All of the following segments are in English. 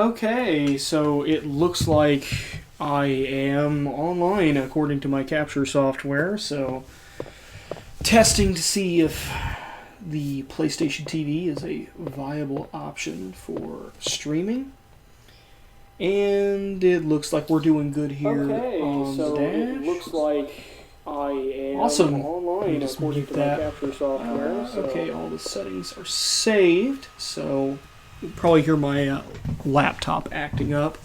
Okay, so it looks like I am online according to my capture software, so testing to see if the PlayStation TV is a viable option for streaming. And it looks like we're doing good here on the dash. It looks like I am online according to my capture software. Okay, all the settings are saved, so you'll probably hear my laptop acting up.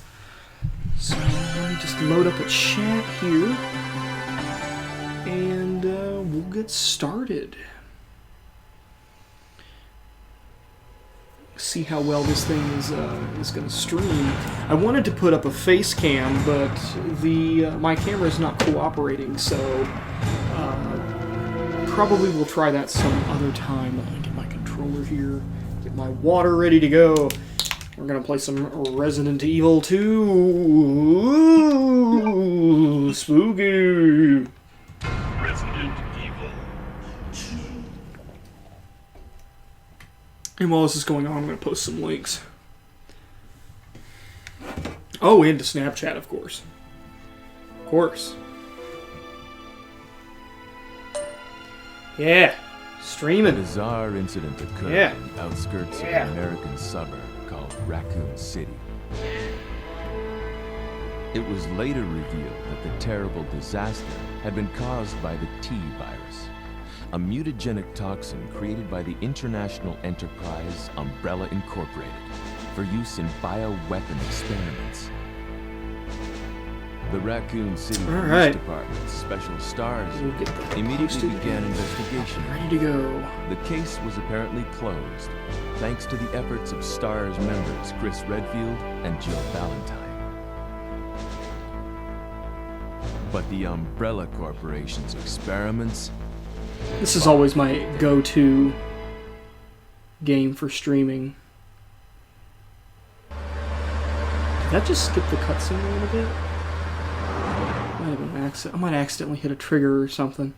So let me just load up a chat here, and we'll get started. See how well this thing is going to stream. I wanted to put up a face cam, but my camera is not cooperating, so probably we'll try that some other time. Let me get my controller here, get my water ready to go. We're going to play some Resident Evil 2. Spooky. Resident Evil 2. And while this is going on, I'm going to post some links. Oh, and to Snapchat, of course. Of course. Yeah. Streaming. A bizarre incident occurred on the outskirts of an American suburb called Raccoon City. It was later revealed that the terrible disaster had been caused by the T virus, a mutagenic toxin created by the international enterprise Umbrella Incorporated for use in bioweapon experiments. The Raccoon City Police Department's Special Stars immediately began investigation. Ready to go. The case was apparently closed, thanks to the efforts of STARS members Chris Redfield and Jill Valentine. But the Umbrella Corporation's experiments... This is always my go-to game for streaming. Did that just skip the cutscene a little bit? I might accidentally hit a trigger or something.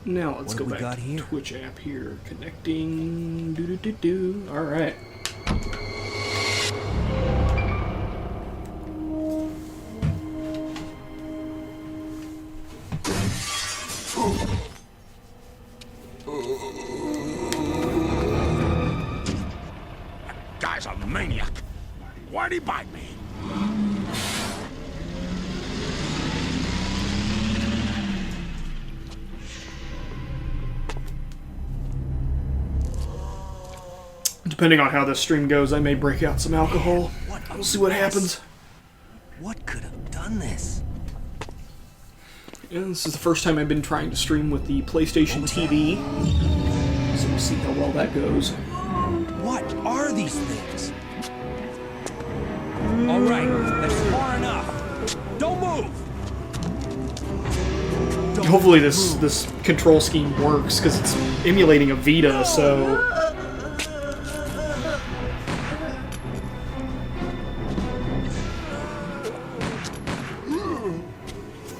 Now let's go back to the Twitch app here. Connecting. All right. That guy's a maniac. Why'd he bite me? Depending on how this stream goes, I may break out some alcohol. We'll see what happens. What could have done this? And this is the first time I've been trying to stream with the PlayStation TV. So we'll see how well that goes. What are these things? All right, that's far enough. Don't move. Hopefully this control scheme works, because it's emulating a Vita, so...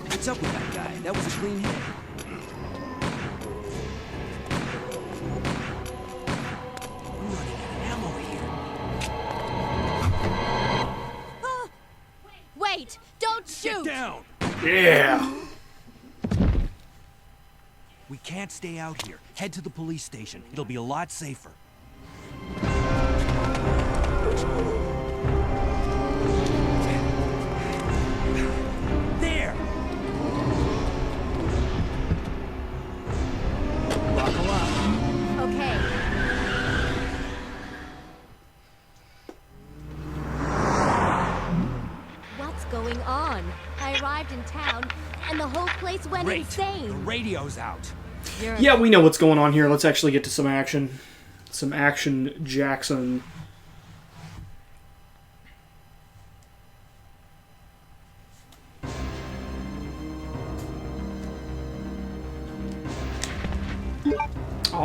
What's up with that guy? That was a clean hit. I'm running out of ammo here. Wait! Don't shoot! Get down! Yeah! We can't stay out here. Head to the police station. It'll be a lot safer. There! Buckle up. Okay. What's going on? I arrived in town, and the whole place went The insane. radio's out. Yeah, we know what's going on here. Let's actually get to some action. Some action, Jackson.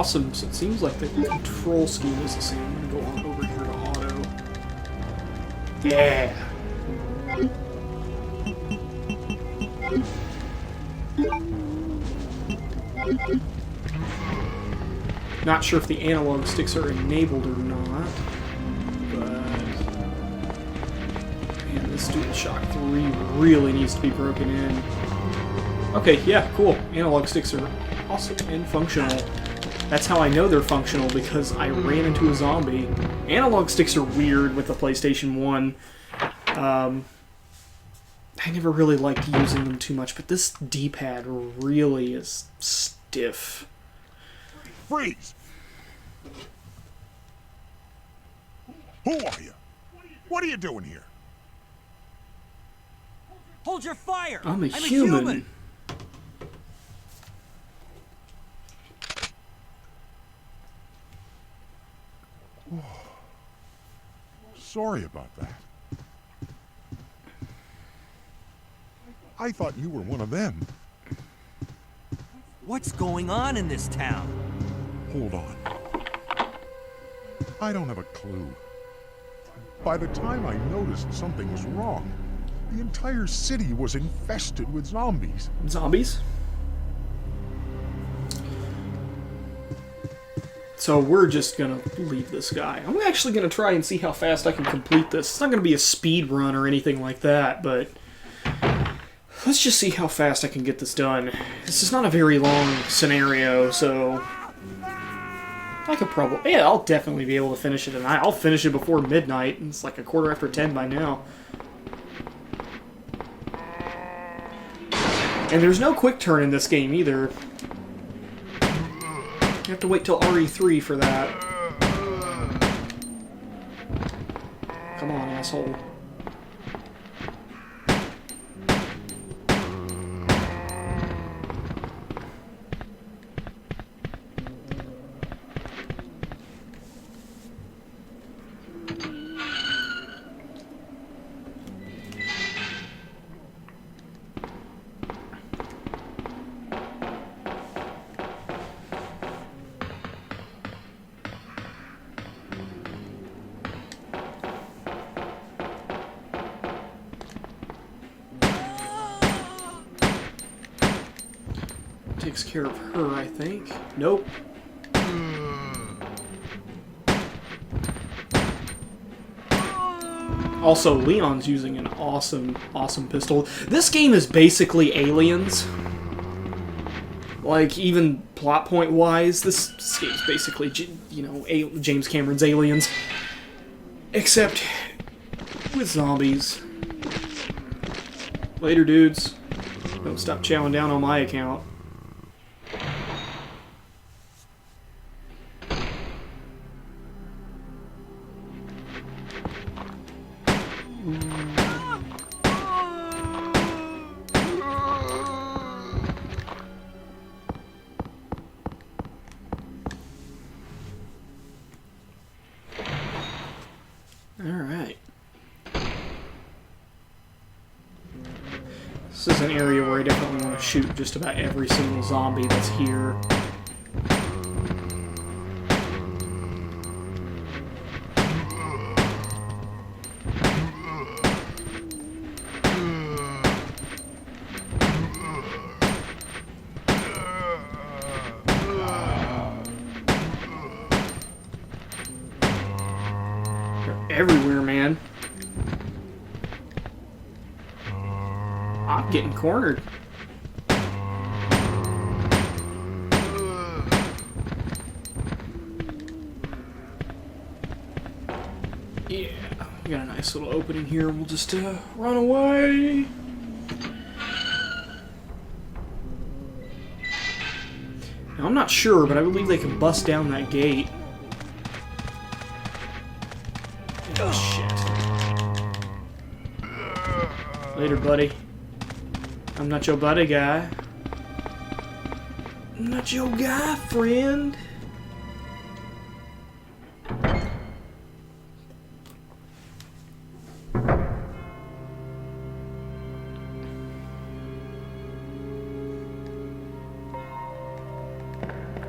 Awesome. So it seems like the control scheme is the same. I'm gonna go on over here to auto. Yeah. Not sure if the analog sticks are enabled or not, but man, this DualShock 3 really needs to be broken in. Okay, yeah, cool. Analog sticks are awesome and functional. That's how I know they're functional, because I ran into a zombie. Analog sticks are weird with the PlayStation 1. I never really liked using them too much, but this D-pad really is stiff. Freeze! Who are you? What are you doing here? Hold your fire! I'm a human. Sorry about that. I thought you were one of them. What's going on in this town? Hold on. I don't have a clue. By the time I noticed something was wrong, the entire city was infested with zombies. Zombies? So we're just gonna leave this guy. I'm actually gonna try and see how fast I can complete this. It's not gonna be a speed run or anything like that, but let's just see how fast I can get this done. This is not a very long scenario, so I could probably... Yeah, I'll definitely be able to finish it tonight. I'll finish it before midnight. It's like 10:15 by now. And there's no quick turn in this game either. You have to wait till RE3 for that. Come on, asshole. Takes care of her, I think. Nope. Also, Leon's using an awesome pistol. This game is basically Aliens. Like, even plot point wise, this game's basically, you know, James Cameron's Aliens. Except with zombies. Later, dudes. Don't stop chowing down on my account. Alright. This is an area where I definitely want to shoot just about every single zombie that's here. Everywhere, man. I'm getting cornered. Yeah, we got a nice little opening here. We'll just run away. Now, I'm not sure, but I believe they can bust down that gate. Oh, shit. Later, buddy. I'm not your buddy guy. I'm not your guy, friend.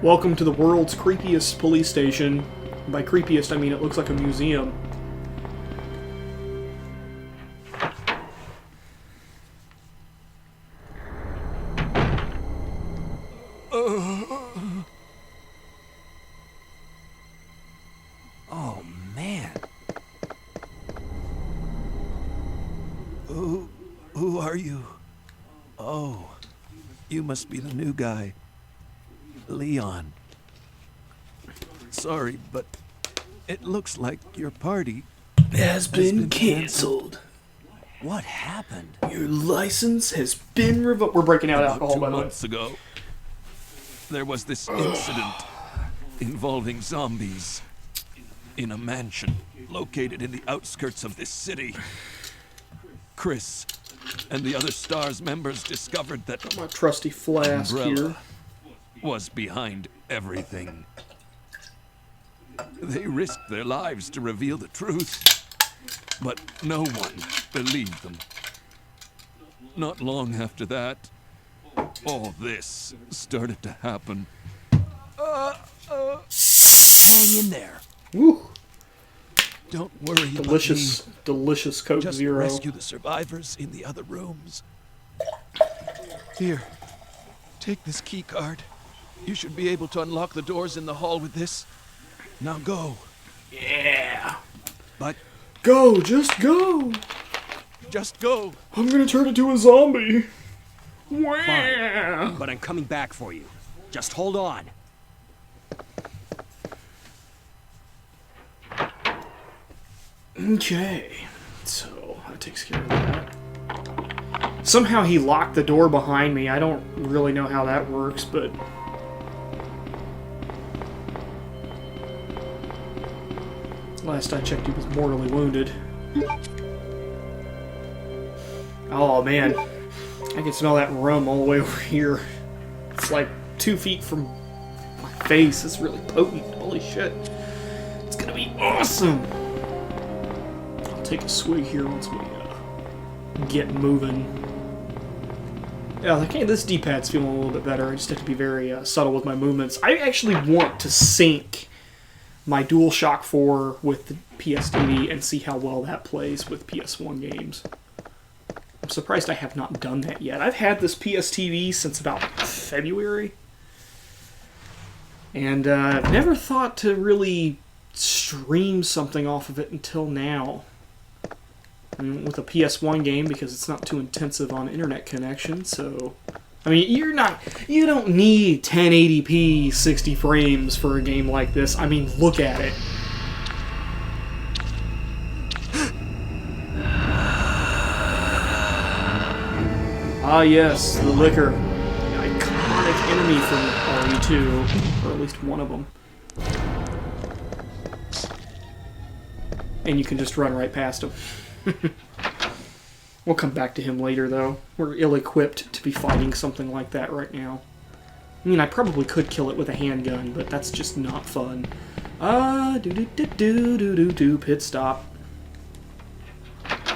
Welcome to the world's creepiest police station. By creepiest, I mean it looks like a museum. Oh, man. Who are you? Oh, you must be the new guy. Leon. Sorry, but it looks like your party has been canceled. What happened? Your license has been revoked. We're breaking out alcohol, by the way. 2 months ago, there was this incident involving zombies in a mansion located in the outskirts of this city. Chris and the other STARS members discovered that my trusty flask here was behind everything. They risked their lives to reveal the truth, but no one believed them. Not long after that, all this started to happen. Hang in there. Woo. Don't worry delicious, about me. Delicious Coke Just Zero. rescue the survivors in the other rooms. Here, take this key card. You should be able to unlock the doors in the hall with this. Now go. Yeah. But go, just go. Just go. I'm gonna turn into a zombie. Fine, but I'm coming back for you. Just hold on. Okay, so that takes care of that. Somehow he locked the door behind me. I don't really know how that works, but... last I checked, he was mortally wounded. Oh, man. I can smell that rum all the way over here. It's like 2 feet from my face. It's really potent. Holy shit. It's gonna be awesome. I'll take a swig here once we get moving. Yeah, okay, this D-pad's feeling a little bit better. I just have to be very subtle with my movements. I actually want to sync my DualShock 4 with the PSTV and see how well that plays with PS1 games. I'm surprised I have not done that yet. I've had this PSTV since about February. And I've never thought to really stream something off of it until now. And with a PS1 game, because it's not too intensive on internet connection, so... I mean, you don't need 1080p 60 frames for a game like this. I mean, look at it. Ah yes, the liquor. The iconic enemy from RE2, or at least one of them. And you can just run right past him. We'll come back to him later, though. We're ill-equipped to be fighting something like that right now. I mean, I probably could kill it with a handgun, but that's just not fun. Pit stop.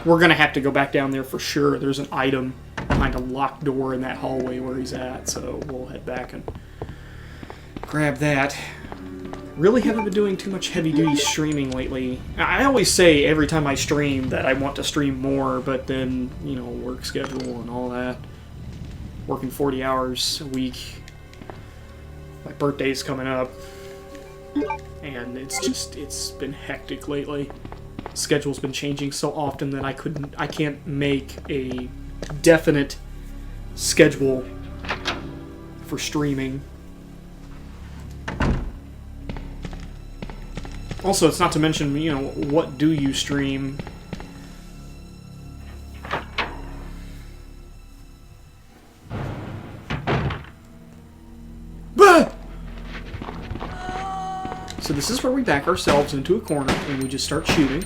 We're gonna have to go back down there for sure. There's an item behind a locked door in that hallway where he's at, so we'll head back and grab that. Really haven't been doing too much heavy-duty streaming lately. I always say every time I stream that I want to stream more, but then, you know, work schedule and all that. Working 40 hours a week. My birthday's coming up. And it's been hectic lately. Schedule's been changing so often that I can't make a definite schedule for streaming. Also, it's not to mention, you know, what do you stream? Bah! So this is where we back ourselves into a corner and we just start shooting.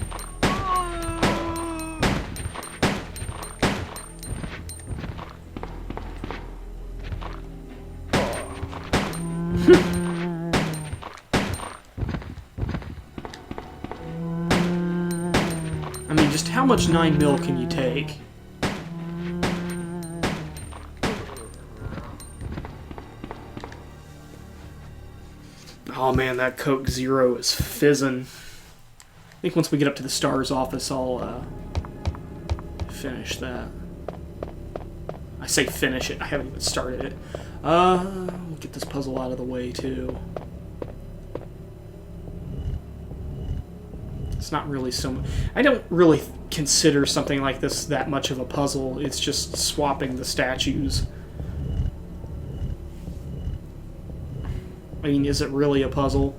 I mean, just how much 9mm can you take? Oh man, that Coke Zero is fizzing. I think once we get up to the STARS office, I'll finish that. I say finish it, I haven't even started it. We'll get this puzzle out of the way too. It's not really so... I don't really consider something like this that much of a puzzle. It's just swapping the statues. I mean, is it really a puzzle?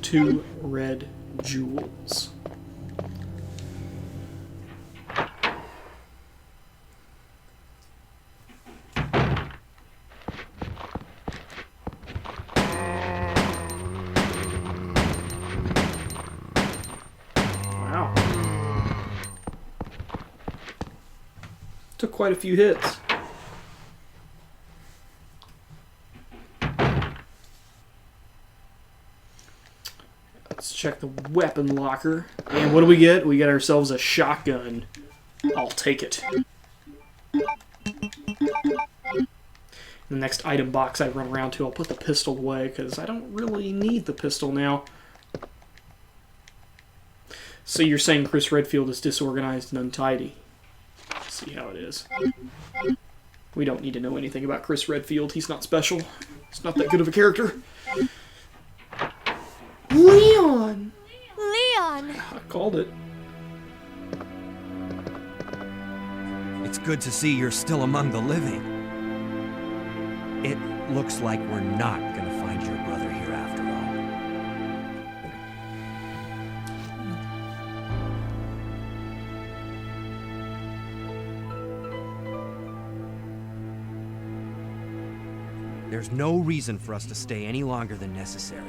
Two red jewels. Wow. Took quite a few hits. Let's check the weapon locker. And what do we get? We get ourselves a shotgun. I'll take it. The next item box I run around to, I'll put the pistol away because I don't really need the pistol now. So you're saying Chris Redfield is disorganized and untidy. Let's see how it is. We don't need to know anything about Chris Redfield. He's not special. He's not that good of a character. Leon! Leon! I called it. It's good to see you're still among the living. It looks like we're not gonna find your brother here after all. There's no reason for us to stay any longer than necessary.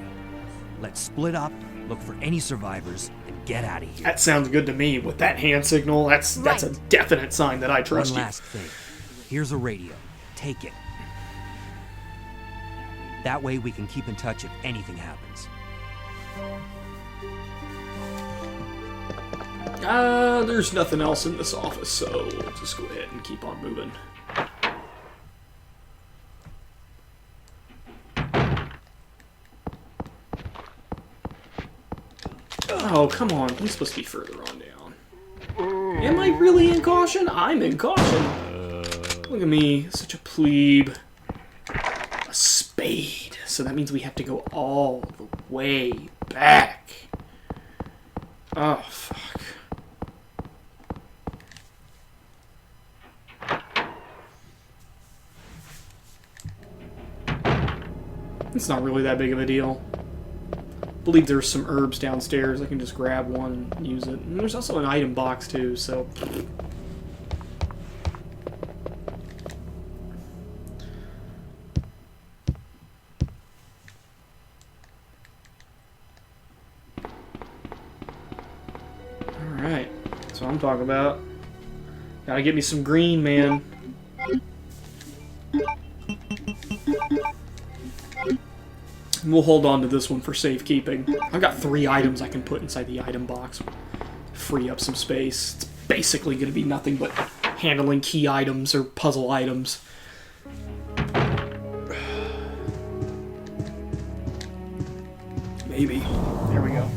Let's split up, look for any survivors, and get out of here. That sounds good to me. With that hand signal, that's a definite sign that I trust you. One last thing. Here's a radio. Take it. That way we can keep in touch if anything happens. There's nothing else in this office, so we'll just go ahead and keep on moving. Oh, come on. He's supposed to be further on down. Am I really in caution? I'm in caution. Look at me. Such a plebe. A spade. So that means we have to go all the way back. Oh, fuck. It's not really that big of a deal. I believe there's some herbs downstairs. I can just grab one and use it. And there's also an item box too, so... Alright, that's what I'm talking about. Gotta get me some green, man. We'll hold on to this one for safekeeping. I've got 3 items I can put inside the item box. Free up some space. It's basically going to be nothing but handling key items or puzzle items. Maybe. There we go.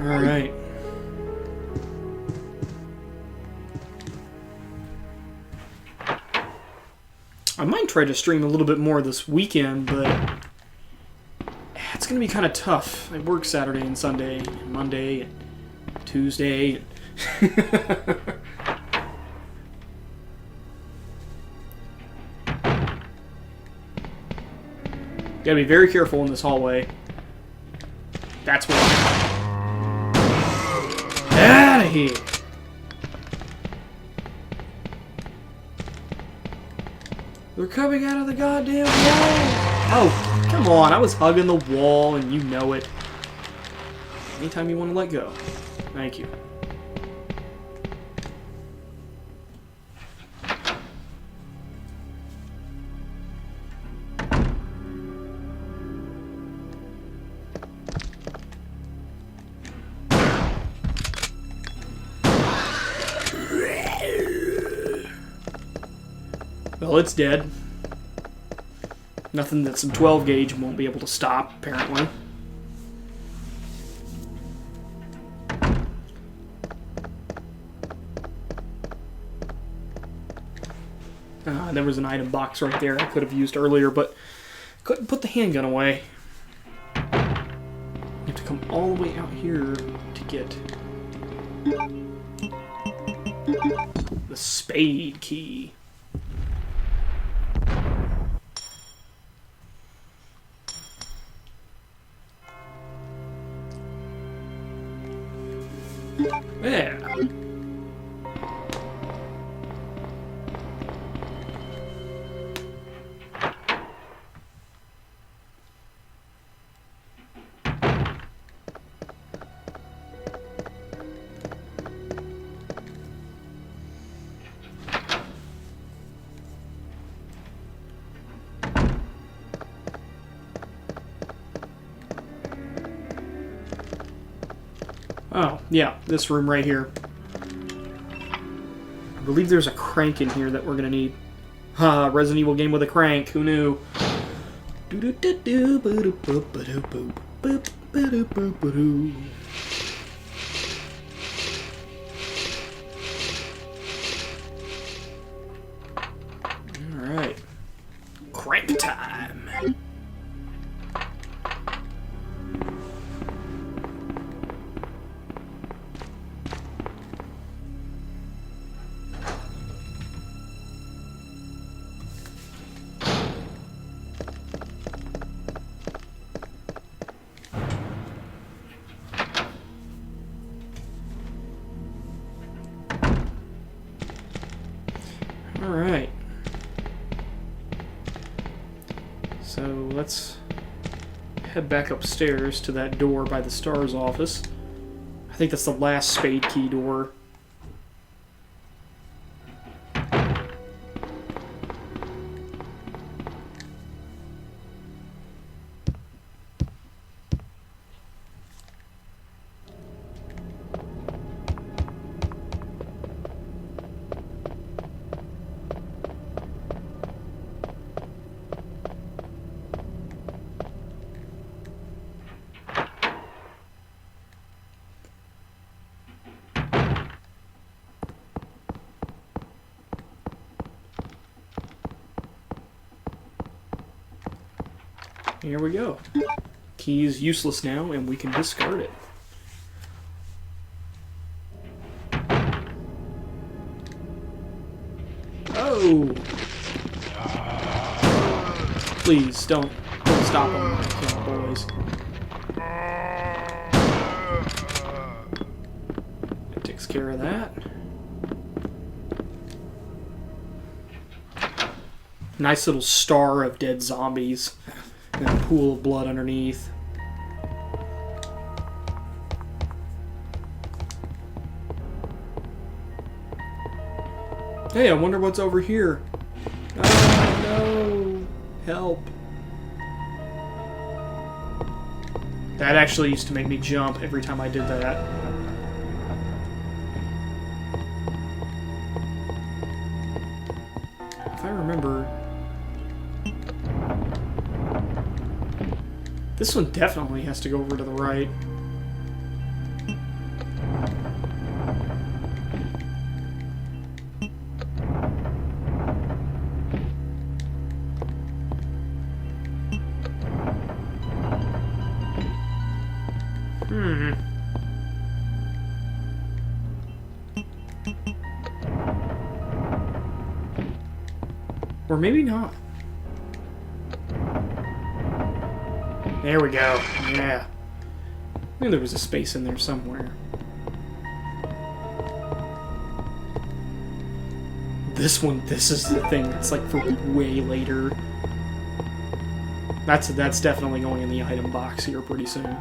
Alright. I might try to stream a little bit more this weekend, but it's going to be kind of tough. I work Saturday and Sunday, and Monday, and Tuesday. Gotta be very careful in this hallway. That's why. Out of here! They're coming out of the goddamn wall! Oh, come on, I was hugging the wall and you know it. Anytime you want to let go. Thank you. Well, it's dead. Nothing that some 12 gauge won't be able to stop, apparently. There was an item box right there I could have used earlier, but couldn't put the handgun away. You have to come all the way out here to get the spade key. Yeah. Oh, yeah, this room right here. I believe there's a crank in here that we're gonna need. Ha, Resident Evil game with a crank, who knew? Alright. Crank time! Alright. So let's head back upstairs to that door by the STARS office. I think that's the last spade key door. Here we go. Key is useless now, and we can discard it. Oh! Please, don't stop them, boys. That takes care of that. Nice little star of dead zombies. And a pool of blood underneath. Hey, I wonder what's over here. Oh no! Help. That actually used to make me jump every time I did that. If I remember... This one definitely has to go over to the right. Or maybe not. There we go. Yeah. I knew there was a space in there somewhere. This is the thing that's like for way later. That's definitely going in the item box here pretty soon.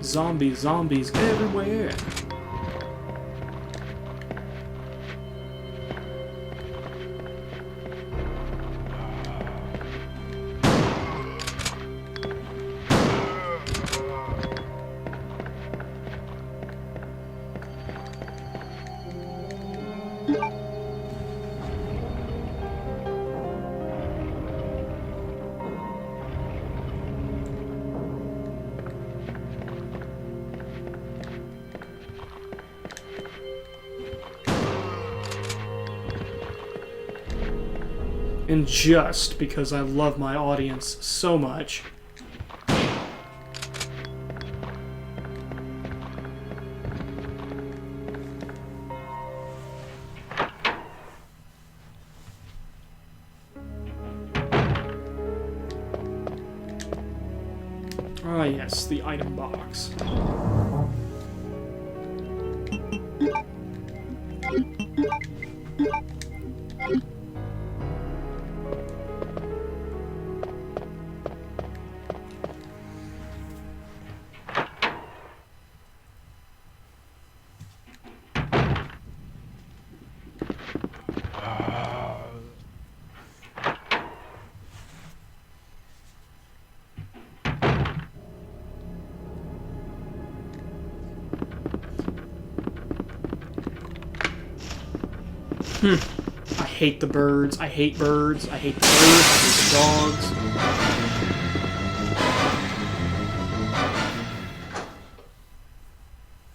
Zombies everywhere. And just because I love my audience so much, ah yes, the item box. I hate the birds. I hate birds. I hate the birds. I hate the dogs.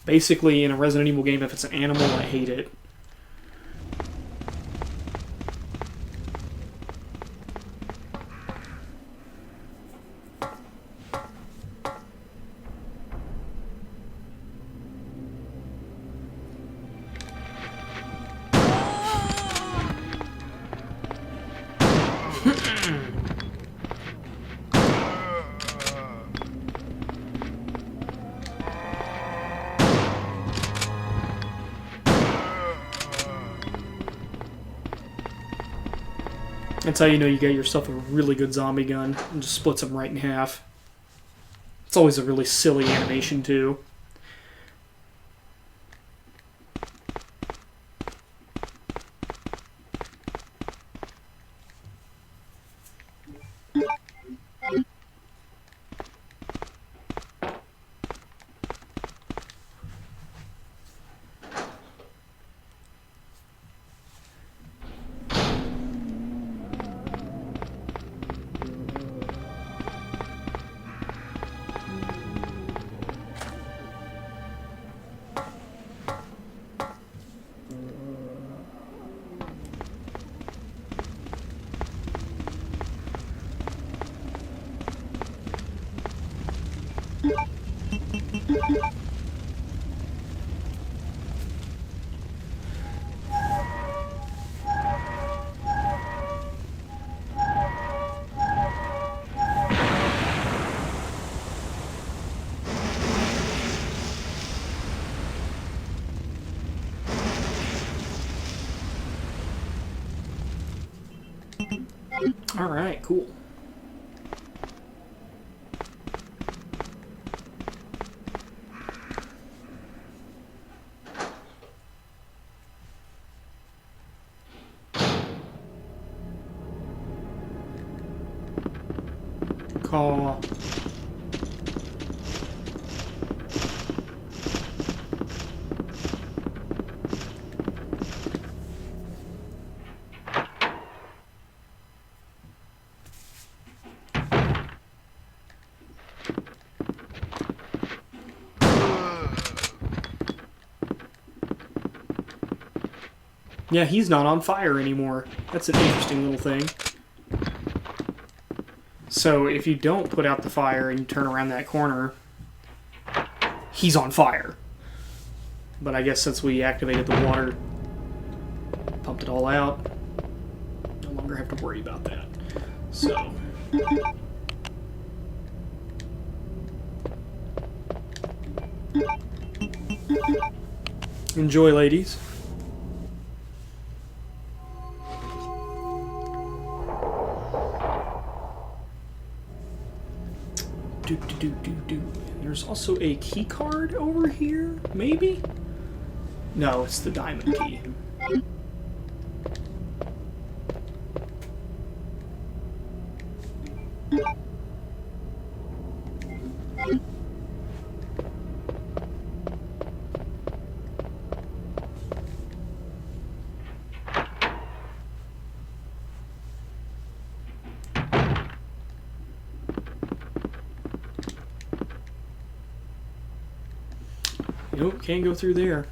Basically, in a Resident Evil game, if it's an animal, I hate it. That's how you know you get yourself a really good zombie gun. And just splits them right in half. It's always a really silly animation, too. Alright, cool. Call. Yeah, he's not on fire anymore. That's an interesting little thing. So if you don't put out the fire and you turn around that corner, he's on fire. But I guess since we activated the water, pumped it all out, no longer have to worry about that. So... enjoy, ladies. There's also a key card over here, maybe? No, it's the diamond key. Nope, can't go through there.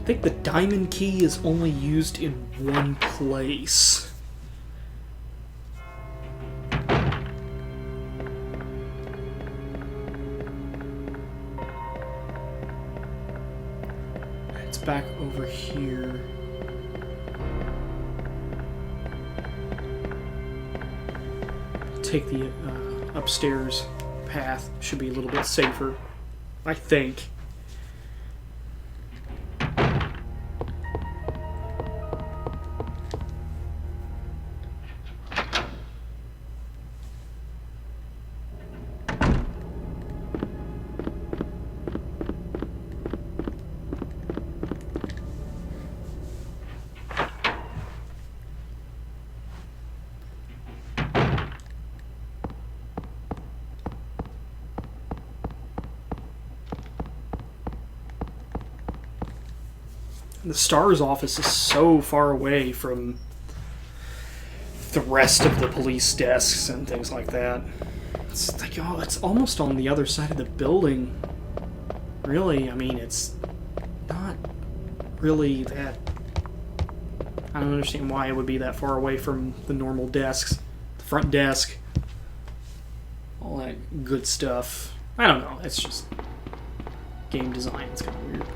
I think the diamond key is only used in one place. It's back over here. Take the upstairs path. Should be a little bit safer, I think. The STARS office is so far away from the rest of the police desks and things like that. It's like, oh, it's almost on the other side of the building. Really, I mean, it's not really that... I don't understand why it would be that far away from the normal desks. The front desk. All that good stuff. I don't know, it's just game design. It's kind of weird.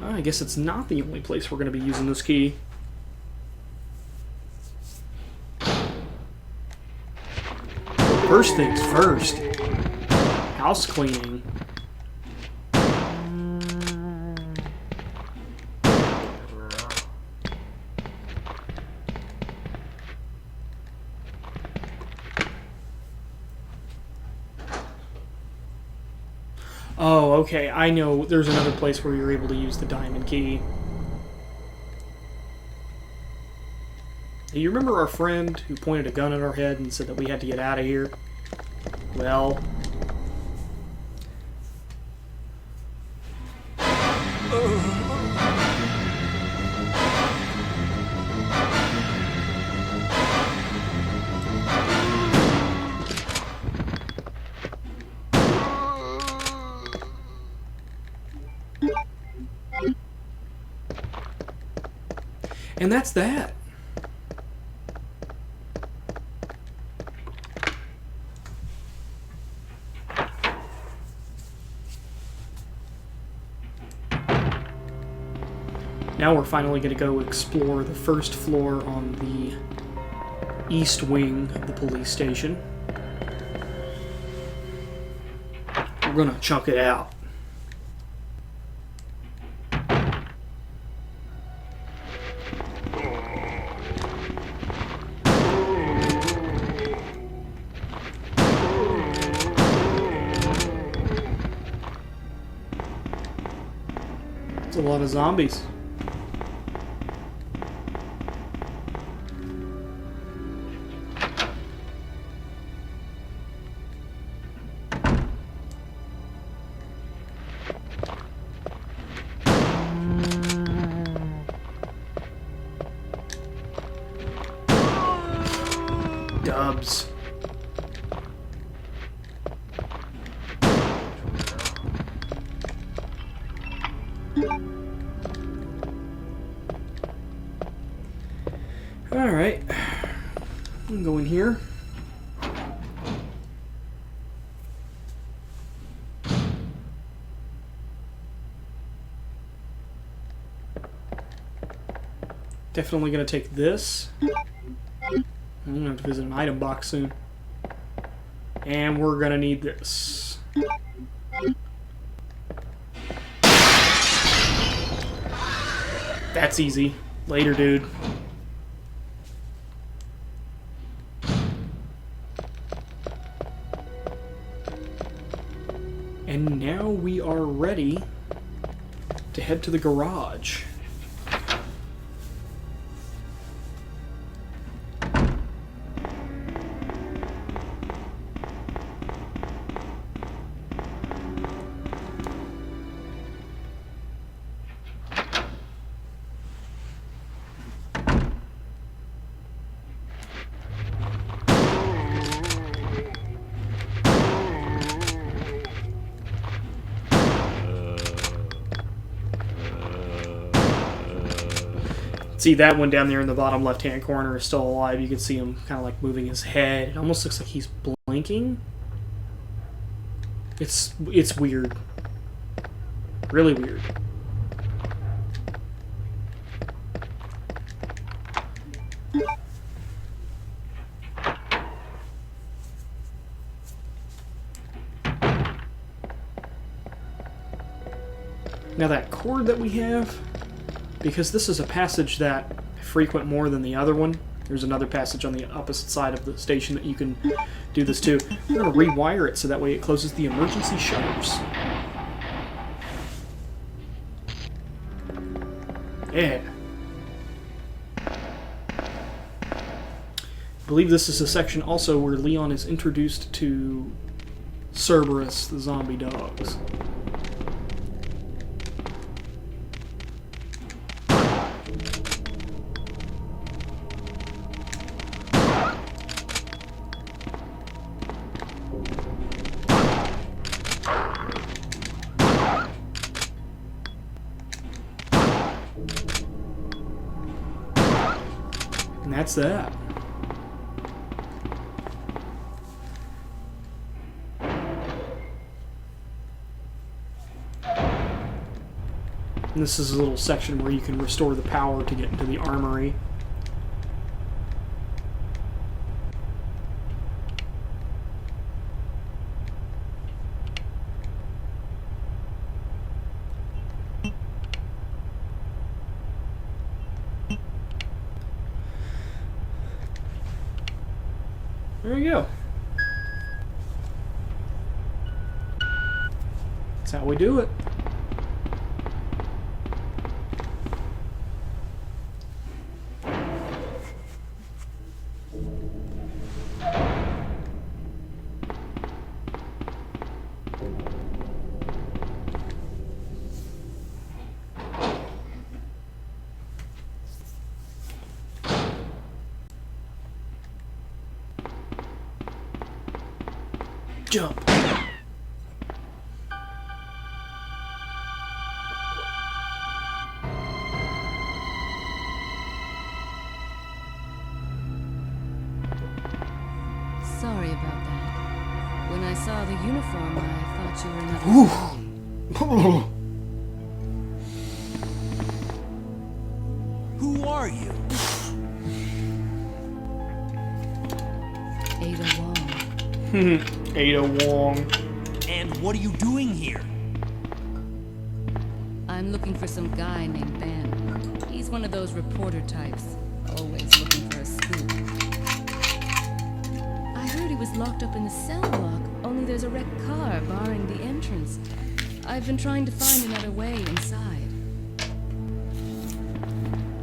I guess it's not the only place we're going to be using this key. First things first. House cleaning. Oh, okay, I know there's another place where you're able to use the diamond key. You remember our friend who pointed a gun at our head and said that we had to get out of here? Well... and that's that. Now we're finally going to go explore the first floor on the east wing of the police station. We're going to chunk it out. It's a lot of zombies. Dubs. Alright. I'm going here. Definitely going to take this. I'm going to have to visit an item box soon. And we're going to need this. That's easy. Later, dude. And now we are ready to head to the garage. See, that one down there in the bottom left-hand corner is still alive. You can see him kind of like moving his head. It almost looks like he's blinking. It's weird. Really weird. Now that cord that we have, because this is a passage that I frequent more than the other one, there's another passage on the opposite side of the station that you can do this too. We're going to rewire it so that way it closes the emergency shutters. Yeah. I believe this is a section also where Leon is introduced to Cerberus, the zombie dogs. And that's that. And this is a little section where you can restore the power to get into the armory. There you go. That's how we do it. Jump. Sorry about that. When I saw the uniform, I thought you were another. Who are you? Ada Wong. Ada Wong. And what are you doing here? I'm looking for some guy named Ben. He's one of those reporter types, always looking for a scoop. I heard he was locked up in the cell block, only there's a wrecked car barring the entrance. I've been trying to find another way inside.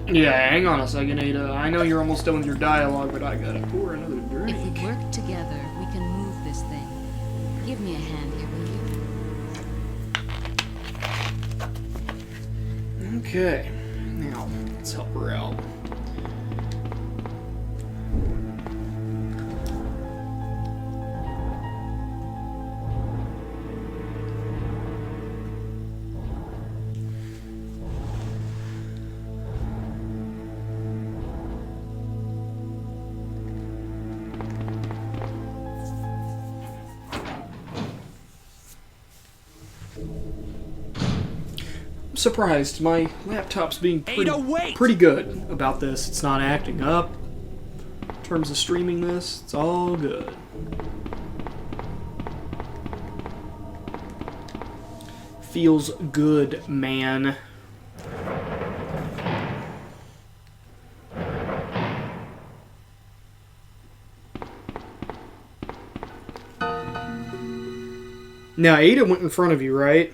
Yeah, hang on a second, Ada. I know you're almost done with your dialogue, but I gotta pour another drink. If we work together, we can move this thing. Give me a hand here, will you? Okay. Now, let's help her out. surprised. My laptop's being pretty good about this. It's not acting up. In terms of streaming this, it's all good. Feels good, man. Now, Ada went in front of you, right?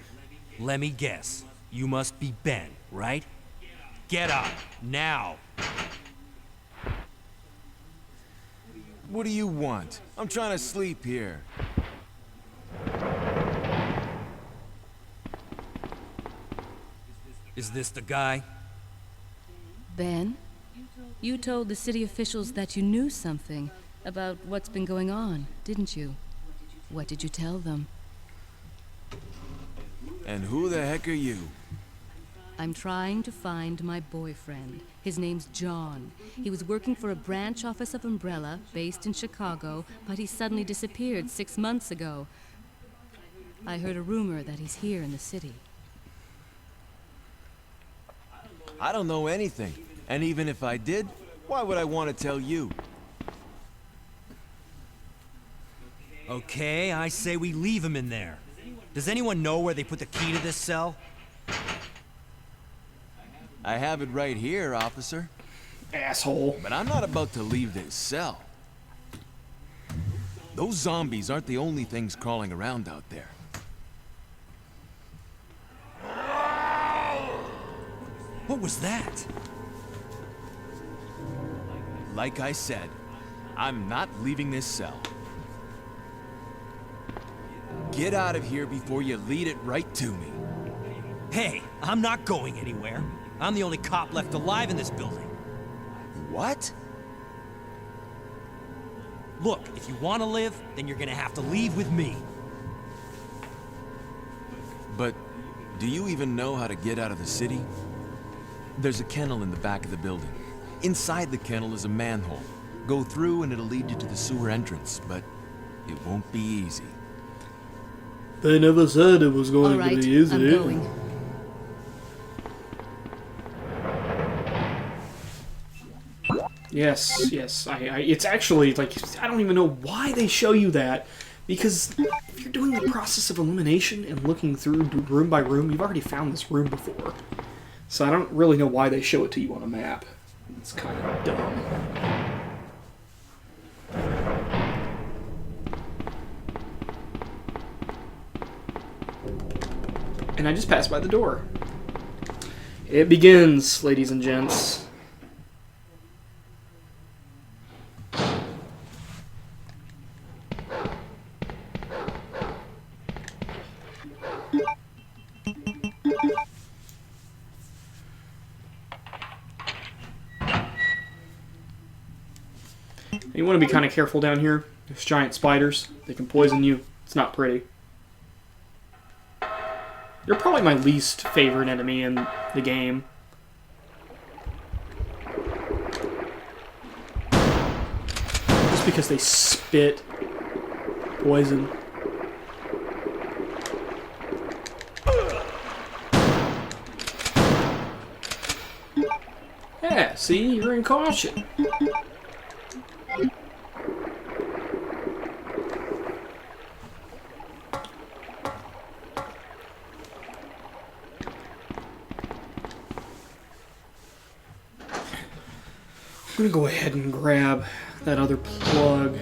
Let me guess. You must be Ben, right? Get up, now. What do you want? I'm trying to sleep here. Is this the guy? Ben, you told the city officials that you knew something about what's been going on, didn't you? What did you tell them? And who the heck are you? I'm trying to find my boyfriend. His name's John. He was working for a branch office of Umbrella, based in Chicago, but he suddenly disappeared 6 months ago. I heard a rumor that he's here in the city. I don't know anything. And even if I did, why would I want to tell you? Okay, I say we leave him in there. Does anyone know where they put the key to this cell? I have it right here, officer. Asshole. But I'm not about to leave this cell. Those zombies aren't the only things crawling around out there. What was that? Like I said, I'm not leaving this cell. Get out of here before you lead it right to me. Hey, I'm not going anywhere. I'm the only cop left alive in this building. What? Look, if you want to live, then you're gonna have to leave with me. But do you even know how to get out of the city? There's a kennel in the back of the building. Inside the kennel is a manhole. Go through and it'll lead you to the sewer entrance, but it won't be easy. They never said it was going All right, to be easy. I'm going. Yes, yes. It's actually, like, I don't even know why they show you that. Because if you're doing the process of elimination and looking through room by room, you've already found this room before. So I don't really know why they show it to you on a map. It's kind of dumb. And I just passed by the door. It begins, ladies and gents. You want to be kind of careful down here. There's giant spiders. They can poison you. It's not pretty. You're probably my least favorite enemy in the game. Just because they spit poison. Yeah, see? You're in caution. I'm gonna go ahead and grab that other plug.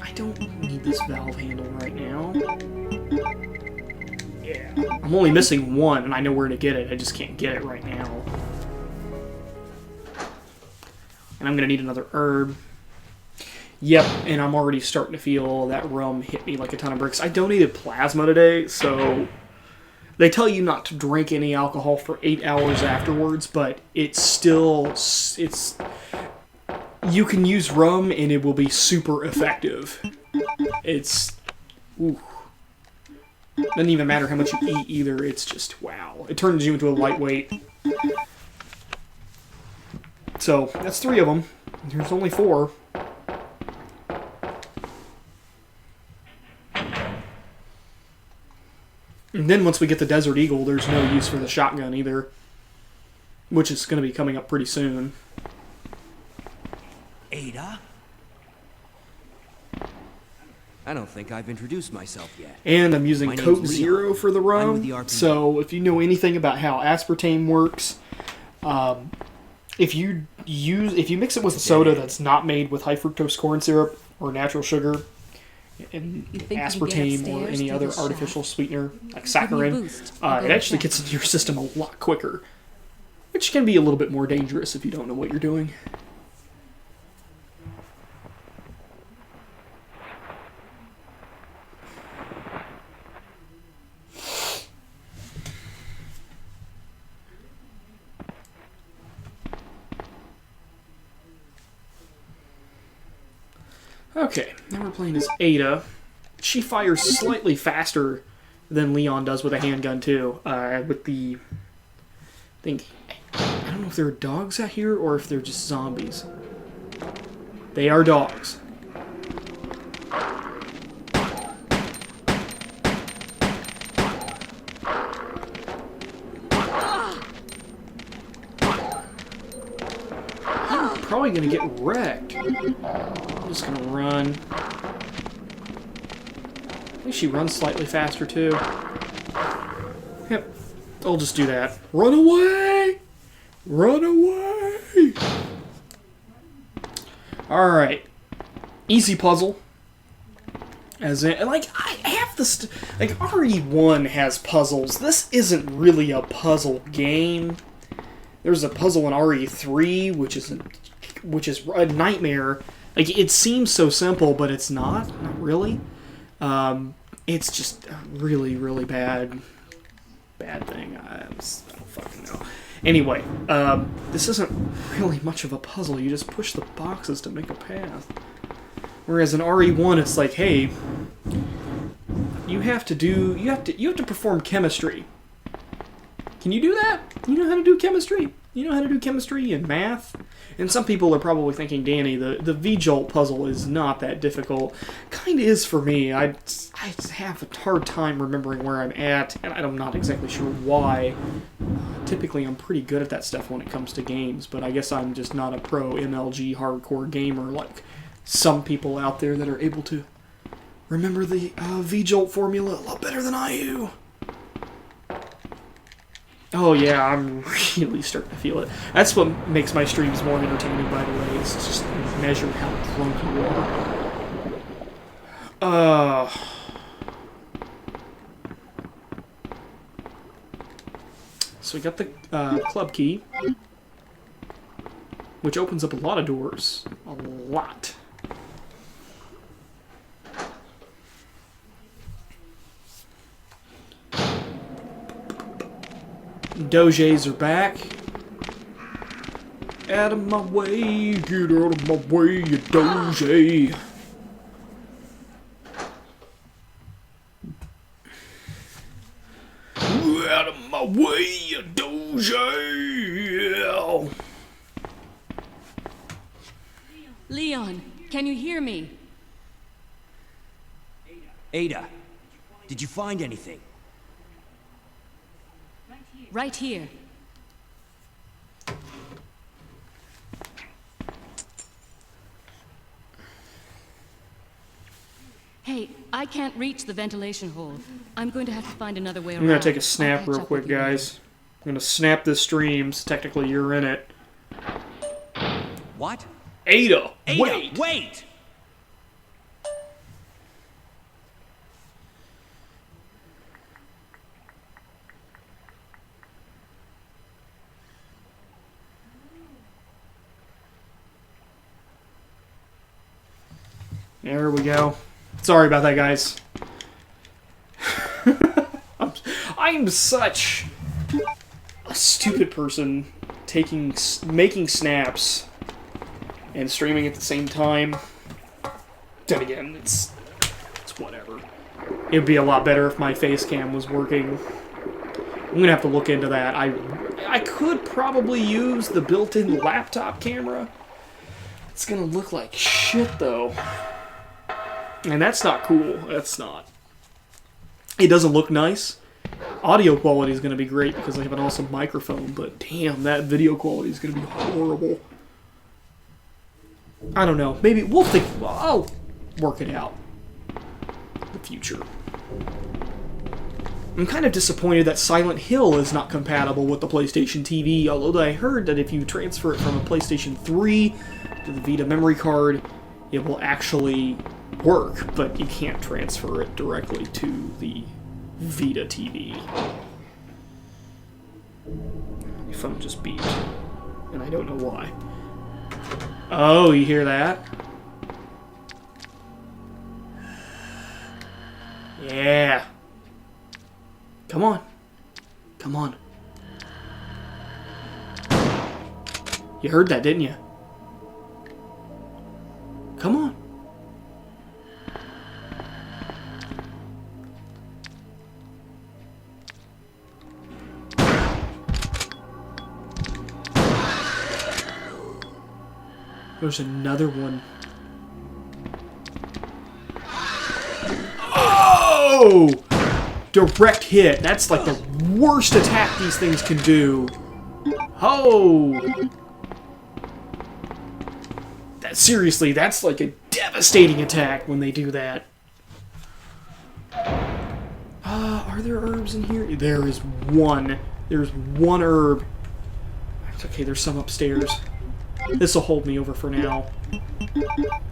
I don't need this valve handle right now. Yeah. I'm only missing one, and I know where to get it. I just can't get it right now. And I'm gonna need another herb. Yep, and I'm already starting to feel that rum hit me like a ton of bricks. I donated plasma today, so... They tell you not to drink any alcohol for 8 hours afterwards, but it's still... You can use rum and it will be super effective. It's... Ooh. Doesn't even matter how much you eat either, it's just, wow. It turns you into a lightweight. So, that's 3 of them. There's only 4. then once we get the Desert Eagle, there's no use for the shotgun either, which is going to be coming up pretty soon. Ada? I don't think I've introduced myself yet. And I'm using My name's Coke Leon. Zero for the I'm rum. with the RP. So if you know anything about how aspartame works, if you mix it with a soda that's not made with high fructose corn syrup or natural sugar, and aspartame or any other artificial sweetener like saccharin, it actually gets into your system a lot quicker, which can be a little bit more dangerous if you don't know what you're doing. Okay, now we're playing as Ada. She fires slightly faster than Leon does with a handgun too. With the, I don't know if there are dogs out here or if they're just zombies. They are dogs. I'm probably gonna get wrecked. I'm just gonna run. I think she runs slightly faster too. Yep, I'll just do that. Run away! Run away! Alright. Easy puzzle. As in, like, I have this. Like, RE1 has puzzles. This isn't really a puzzle game. There's a puzzle in RE3, which is a nightmare. Like, it seems so simple, but it's not really. It's just a really, really bad thing. I don't fucking know. Anyway, this isn't really much of a puzzle. You just push the boxes to make a path. Whereas in RE1, it's like, hey, you have to perform chemistry. Can you do that? You know how to do chemistry? You know how to do chemistry and math? And some people are probably thinking, Danny, the V-Jolt puzzle is not that difficult. Kind of is for me. I have a hard time remembering where I'm at, and I'm not exactly sure why. Typically, I'm pretty good at that stuff when it comes to games, but I guess I'm just not a pro MLG hardcore gamer like some people out there that are able to remember the V-Jolt formula a lot better than I do. Oh yeah, I'm really starting to feel it. That's what makes my streams more entertaining, by the way. It's just measure how drunk you are. So we got the club key, which opens up a lot of doors. A lot. Doges are back. Out of my way, get out of my way, you Doge. Out of my way, you Doge. Leon, can you hear me? Ada, did you find anything? Right here. Hey, I can't reach the ventilation hole. I'm going to have to find another way around. I'm gonna take a snap real quick, guys. I'm gonna snap this stream, so technically you're in it. What? Ada, Ada, wait! There we go. Sorry about that, guys. I'm such a stupid person making snaps and streaming at the same time. Then again, it's whatever. It'd be a lot better if my face cam was working. I'm gonna have to look into that. I could probably use the built-in laptop camera. It's gonna look like shit though. And that's not cool. That's not. It doesn't look nice. Audio quality is going to be great because I have an awesome microphone, but damn, that video quality is going to be horrible. I don't know. Maybe we'll think. I'll work it out in the future. I'm kind of disappointed that Silent Hill is not compatible with the PlayStation TV, although I heard that if you transfer it from a PlayStation 3 to the Vita memory card, it will actually work, but you can't transfer it directly to the Vita TV. My phone just beeped, and I don't know why. Oh, you hear that? Yeah. Come on. Come on. You heard that, didn't you? Come on. There's another one. Oh! Direct hit. That's like the worst attack these things can do. Oh! Seriously, that's like a devastating attack when they do that. Are there herbs in here? There is one. There's one herb. It's okay, there's some upstairs. This will hold me over for now.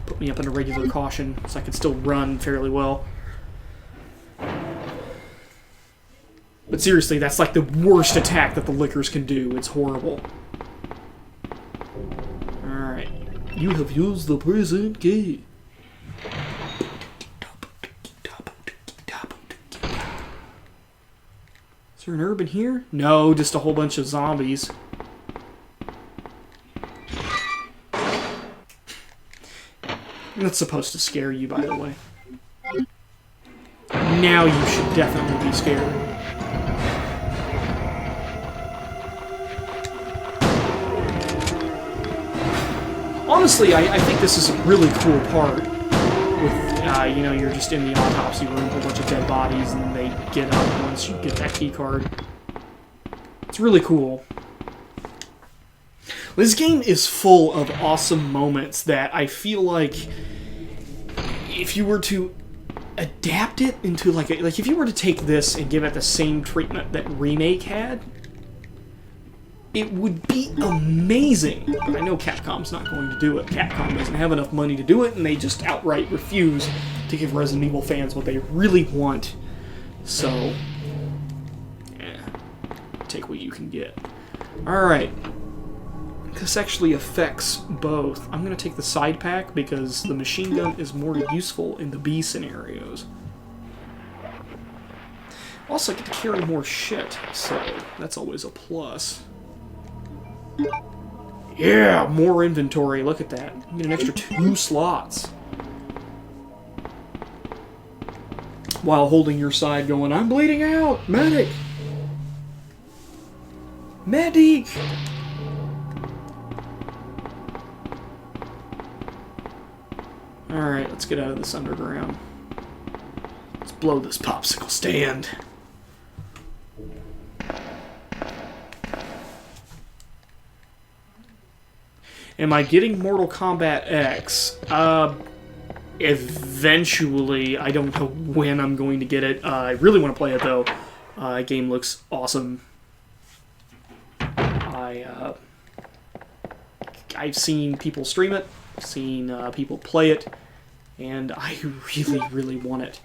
Put me up in a regular caution, so I can still run fairly well. But seriously, that's like the worst attack that the lickers can do. It's horrible. Alright. You have used the present key. Is there an herb in here? No, just a whole bunch of zombies. That's supposed to scare you, by the way. Now you should definitely be scared. Honestly, I think this is a really cool part. With, you know, you're just in the autopsy room with a bunch of dead bodies, and they get up once you get that key card. It's really cool. This game is full of awesome moments that I feel like if you were to adapt it into like if you were to take this and give it the same treatment that Remake had, it would be amazing. But I know Capcom's not going to do it. Capcom doesn't have enough money to do it, and they just outright refuse to give Resident Evil fans what they really want. So, yeah, take what you can get. Alright. This actually affects both. I'm going to take the side pack because the machine gun is more useful in the B scenarios. Also, I get to carry more shit, so that's always a plus. Yeah, more inventory. Look at that. You get an extra 2 slots. While holding your side going, I'm bleeding out! Medic! Medic! Alright, let's get out of this underground. Let's blow this popsicle stand. Am I getting Mortal Kombat X? Eventually. I don't know when I'm going to get it. I really want to play it, though. Game looks awesome. I've seen people stream it, seen people play it, and I really, really want it.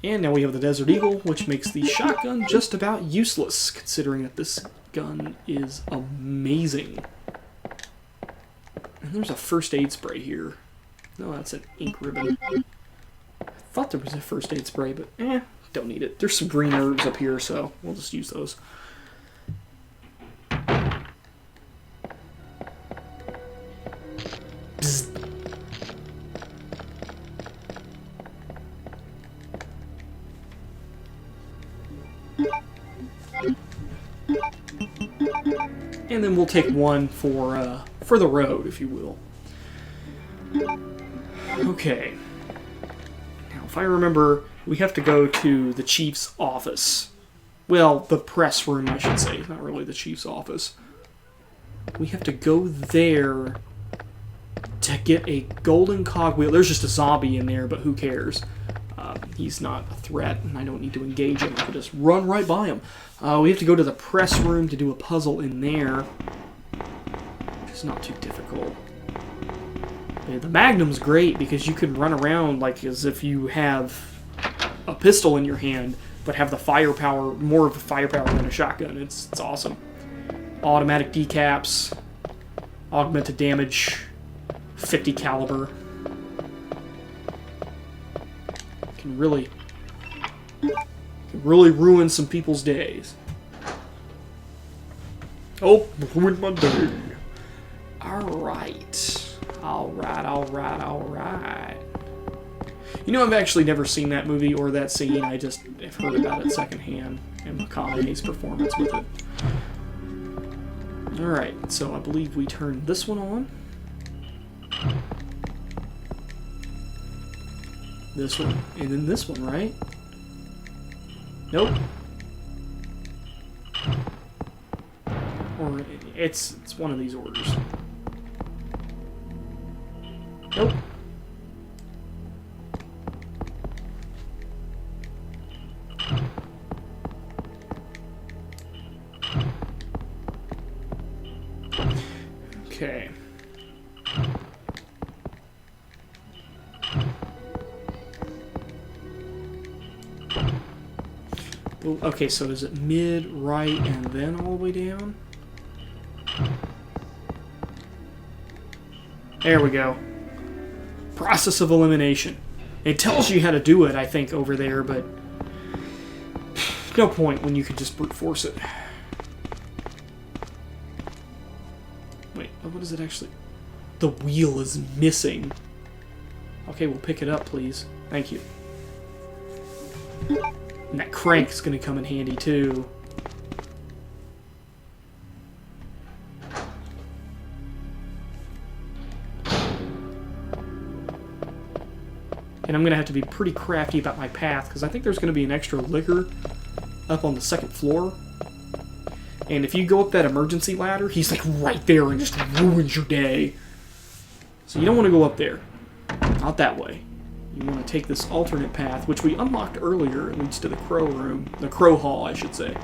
And now we have the Desert Eagle, which makes the shotgun just about useless, considering that this gun is amazing. And there's a first aid spray here. No, that's an ink ribbon. I thought there was a first aid spray, but don't need it. There's some green herbs up here, so we'll just use those. Bzz. And then we'll take one for the road, if you will. Okay. Now, if I remember, we have to go to the chief's office. Well, the press room, I should say. Not really the chief's office. We have to go there to get a golden cogwheel. There's just a zombie in there, but who cares? He's not a threat, and I don't need to engage him. I can just run right by him. We have to go to the press room to do a puzzle in there. It's not too difficult. Yeah, the Magnum's great because you can run around like as if you have a pistol in your hand, but have the firepower, more of the firepower than a shotgun. It's awesome. Automatic decaps, augmented damage, 50 caliber. Can really ruin some people's days. Oh, ruined my day. Alright. Alright. You know, I've actually never seen that movie or that scene. I just have heard about it secondhand and McConaughey's performance with it. Alright, so I believe we turn this one on. This one, and then this one, right? Nope. Or it's one of these orders. Nope. Okay. Well, okay, so is it mid, right, and then all the way down? There we go. Process of elimination. It tells you how to do it, I think, over there, but no point when you could just brute force it. Wait, what is it actually? The wheel is missing. Okay, we'll pick it up, please. Thank you. And that crank is going to come in handy, too. And I'm going to have to be pretty crafty about my path, because I think there's going to be an extra liquor up on the second floor. And if you go up that emergency ladder, he's like right there and just ruins your day. So you don't want to go up there. Not that way. You want to take this alternate path, which we unlocked earlier. It leads to the crow room. The crow hall, I should say.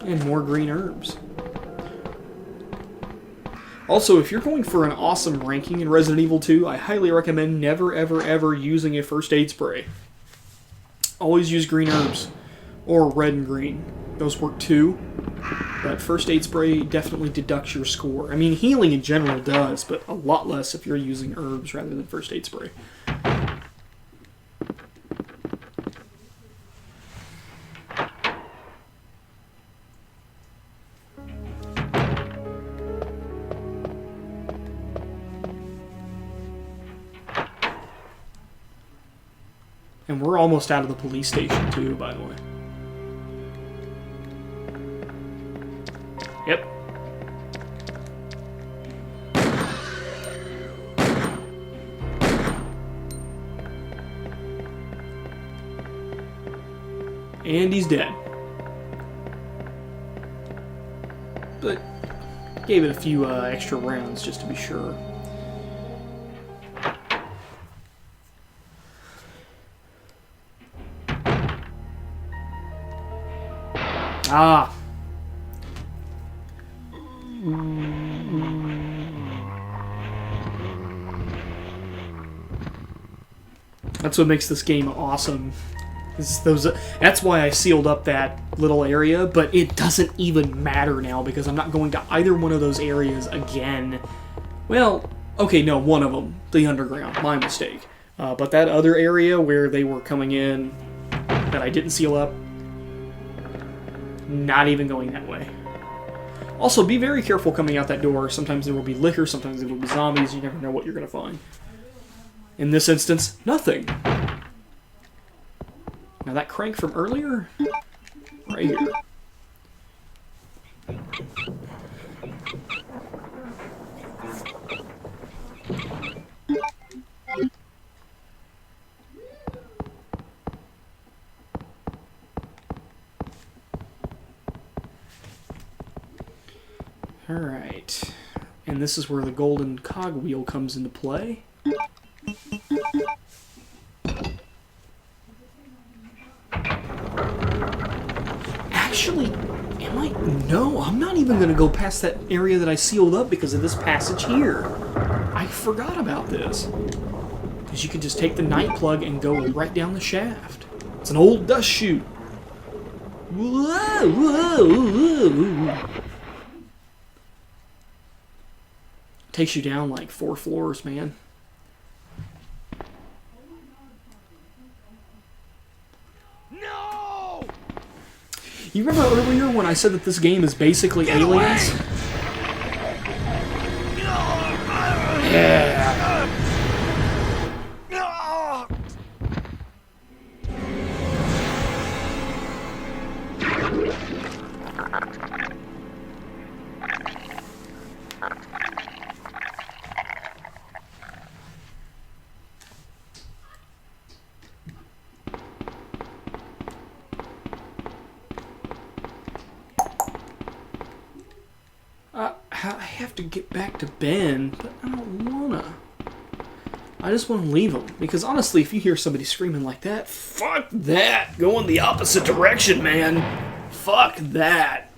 And more green herbs. Also, if you're going for an awesome ranking in Resident Evil 2, I highly recommend never, ever, ever using a first aid spray. Always use green herbs. Or red and green. Those work too. But first aid spray definitely deducts your score. I mean, healing in general does, but a lot less if you're using herbs rather than first aid spray. And we're almost out of the police station, too, by the way. Yep. And he's dead. But gave it a few extra rounds just to be sure. Ah. That's what makes this game awesome. That's why I sealed up that little area, but it doesn't even matter now because I'm not going to either one of those areas again. Well, okay, no, one of them, the underground, my mistake. But that other area where they were coming in that I didn't seal up, not even going that way. Also, be very careful coming out that door. Sometimes there will be liquor, sometimes there will be zombies. You never know what you're going to find. In this instance, nothing. Now that crank from earlier, right here. Alright, and this is where the golden cogwheel comes into play. Actually, no, I'm not even going to go past that area that I sealed up because of this passage here. I forgot about this. Because you can just take the night plug and go right down the shaft. It's an old dust chute. Whoa, whoa, whoa. Takes you down like 4 floors, man. No! You remember earlier when I said that this game is basically Aliens? Yeah. I have to get back to Ben, but I don't wanna. I just want to leave him. Because honestly, if you hear somebody screaming like that, fuck that! Go in the opposite direction, man! Fuck that!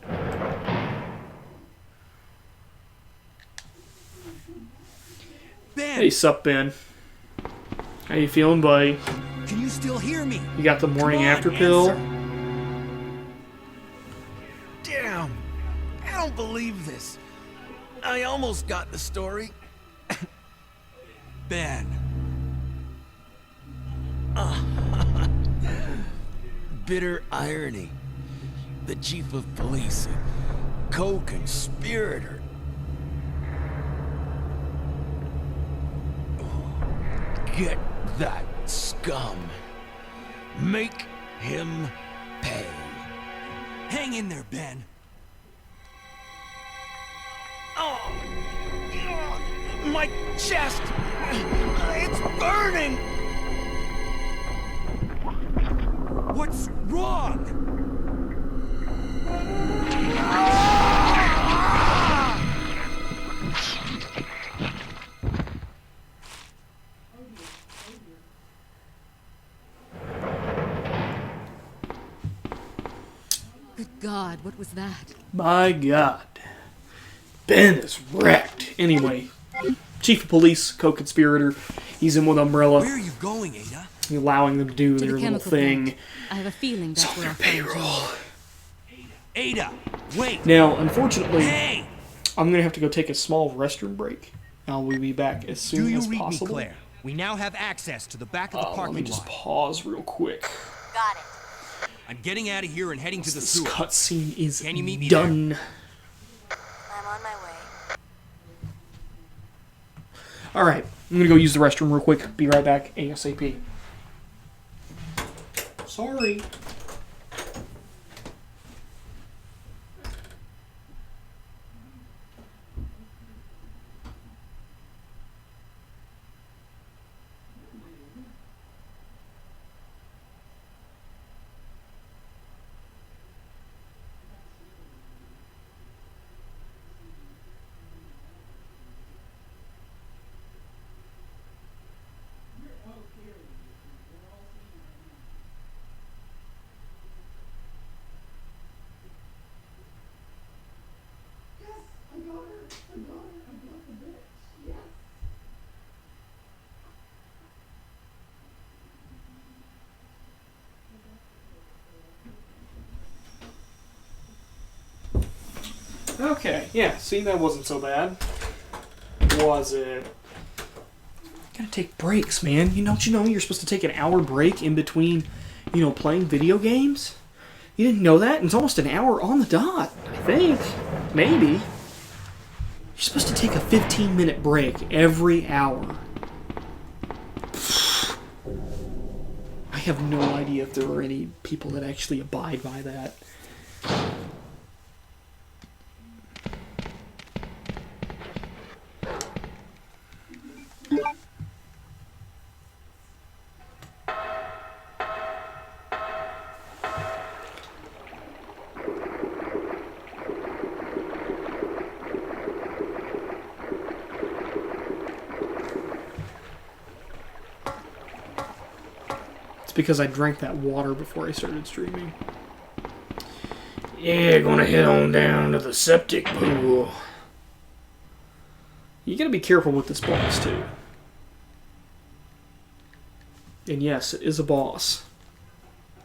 Ben! Hey, sup, Ben? How you feeling, buddy? Can you still hear me? You got the morning after pill? Damn! I don't believe this. I almost got the story. Ben. Bitter irony. The chief of police, a co-conspirator. Get that scum. Make him pay. Hang in there, Ben. Oh, my chest! It's burning! What's wrong? Good God, what was that? My God. Ben is wrecked. Anyway, chief of police, co-conspirator. He's in with Umbrella. Where are you going, Ada? Allowing them to do their the little chemical thing. plant. I have a feeling that's It's on where their I'll find payroll. Ada, wait. Now, unfortunately, Hey! I'm going to have to go take a small restroom break. I will be back as soon Do you as read possible. me, Claire? We now have access to the back of the Let parking me just lot. pause real quick. Got it. I'm getting out of here and heading to the This sewer. cutscene is Can you meet me done. I'm on my way. Alright, I'm going to go use the restroom real quick. Be right back ASAP. Sorry. Okay, yeah, see, that wasn't so bad. Was it? Gotta take breaks, man. Don't you know you're supposed to take an hour break in between, playing video games? You didn't know that? It's almost an hour on the dot, I think. Maybe. You're supposed to take a 15-minute break every hour. I have no idea if there are any people that actually abide by that. Because I drank that water before I started streaming. Yeah, gonna head on down to the septic pool. You gotta be careful with this boss, too. And yes, it is a boss.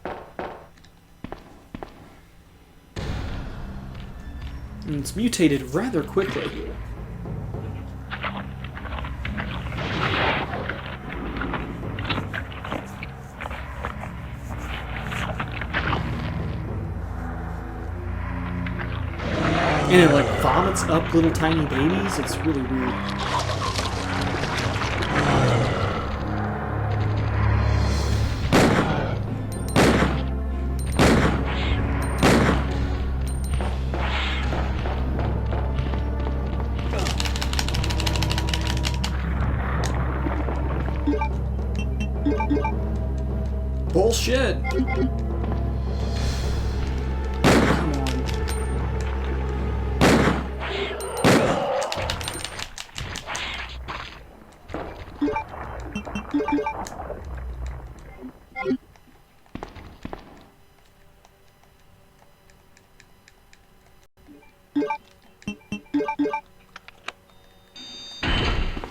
And it's mutated rather quickly. And it like vomits up little tiny babies. It's really weird. Bullshit.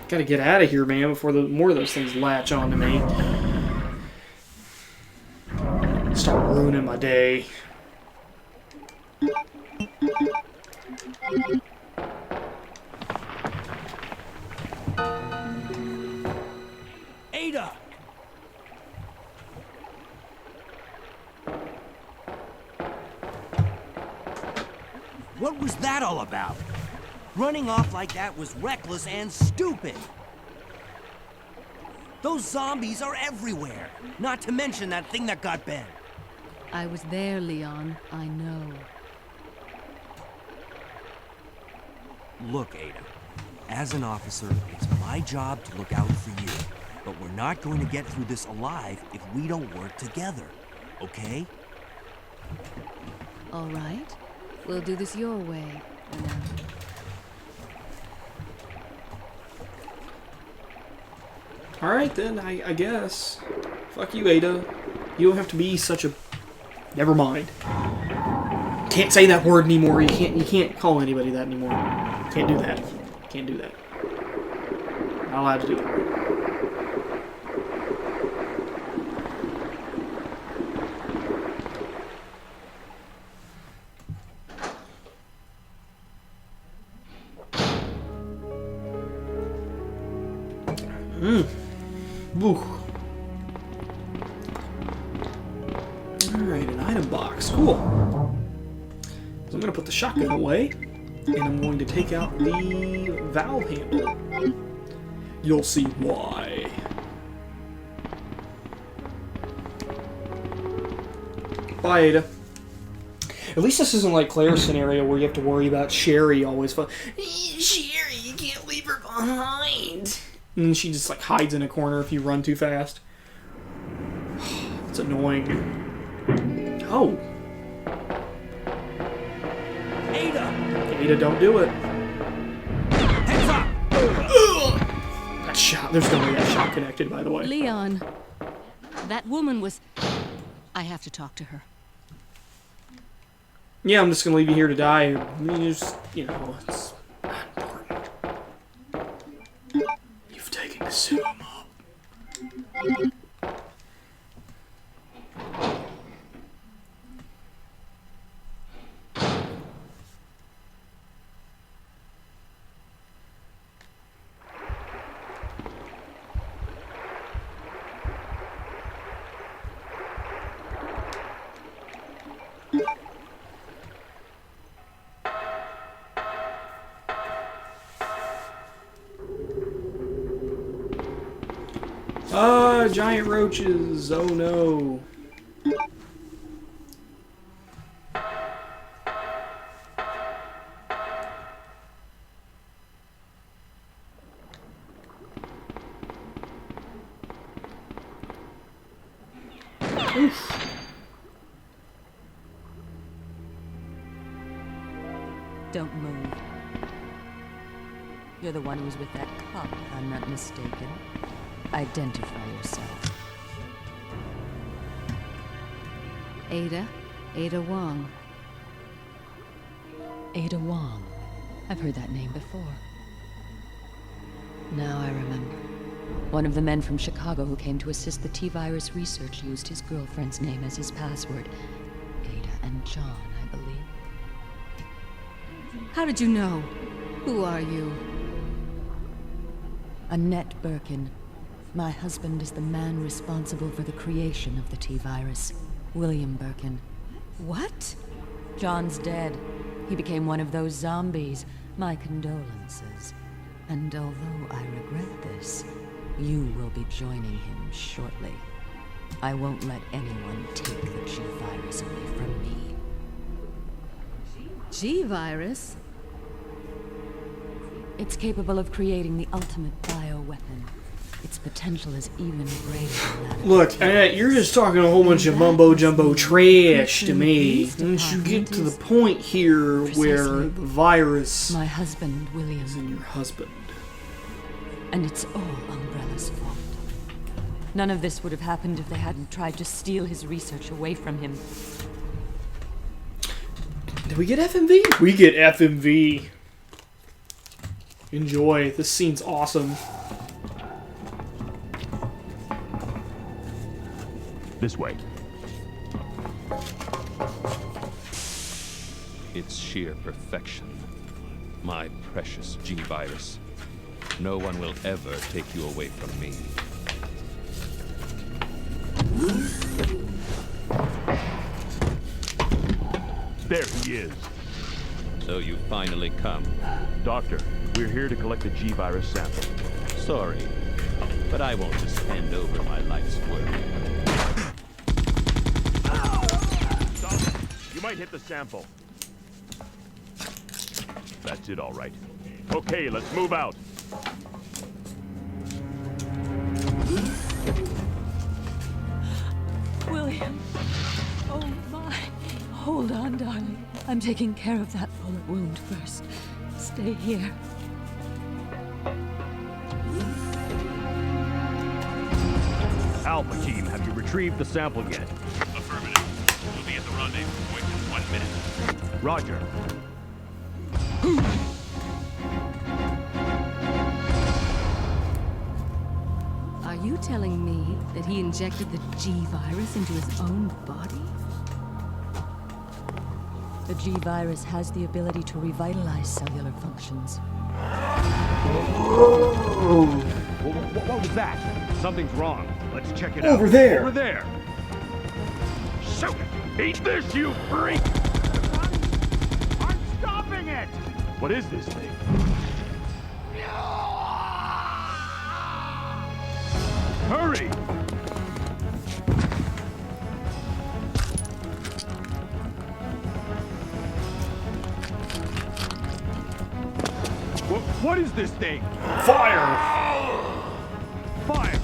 Gotta get out of here, man, before more of those things latch onto me. Start ruining my day. Ada! What was that all about? Running off like that was reckless and stupid. Those zombies are everywhere. Not to mention that thing that got Ben. I was there, Leon. I know. Look, Ada. As an officer, it's my job to look out for you. But we're not going to get through this alive if we don't work together. Okay? All right. We'll do this your way. Now. Alright then, I guess. Fuck you, Ada. You don't have to be such a... Never mind. Can't say that word anymore. You can't call anybody that anymore. Can't do that. Can't do that. Not allowed to do it. Woo. Alright, an item box. Cool. So I'm going to put the shotgun away, and I'm going to take out the valve handle. You'll see why. Bye, Ada. At least this isn't like Claire's scenario where you have to worry about Sherry always. Sherry, you can't leave her behind. And she just like hides in a corner if you run too fast. It's annoying. Oh. Ada, don't do it. Heads up! That shot. There's no way that shot connected, by the way. Leon, that woman was... I have to talk to her. Yeah, I'm just gonna leave you here to die. I mean, it's, you know, it's not important. You've taken the suit up. Giant roaches. Oh no. Oof. Don't move. You're the one who's with that cop, if I'm not mistaken. Identify yourself. Ada Wong. Ada Wong. I've heard that name before. Now I remember. One of the men from Chicago who came to assist the T-virus research used his girlfriend's name as his password. Ada and John, I believe. How did you know? Who are you? Annette Birkin. My husband is the man responsible for the creation of the T-virus. William Birkin. What? John's dead. He became one of those zombies. My condolences. And although I regret this, you will be joining him shortly. I won't let anyone take the G-virus away from me. G-virus? It's capable of creating the ultimate bioweapon. Its potential is even greater than that. Look, Annette, you're just talking a whole bunch of mumbo-jumbo trash to me. Once you get to the point here where the virus My husband, William. is in your husband. And it's all Umbrella's fault. None of this would have happened if they hadn't tried to steal his research away from him. Did we get FMV? We get FMV. Enjoy. This scene's awesome. This way. It's sheer perfection. My precious G-virus. No one will ever take you away from me. There he is. So you finally come. Doctor, we're here to collect the G-virus sample. Sorry, but I won't just hand over my life's work. Stop. You might hit the sample. That's it, all right. Okay, let's move out. William. Oh my. Hold on, darling. I'm taking care of that bullet wound first. Stay here. Alpha team, have you retrieved the sample yet? Affirmative. We'll be at the rendezvous point in 1 minute. Roger. Are you telling me that he injected the G-virus into his own body? The G-virus has the ability to revitalize cellular functions. What was that? Something's wrong. Let's check it out. Over there. Over there. Shoot it! Eat this, you freak! I'm stopping it! What is this thing? Hurry! What is this thing? Fire! Fire!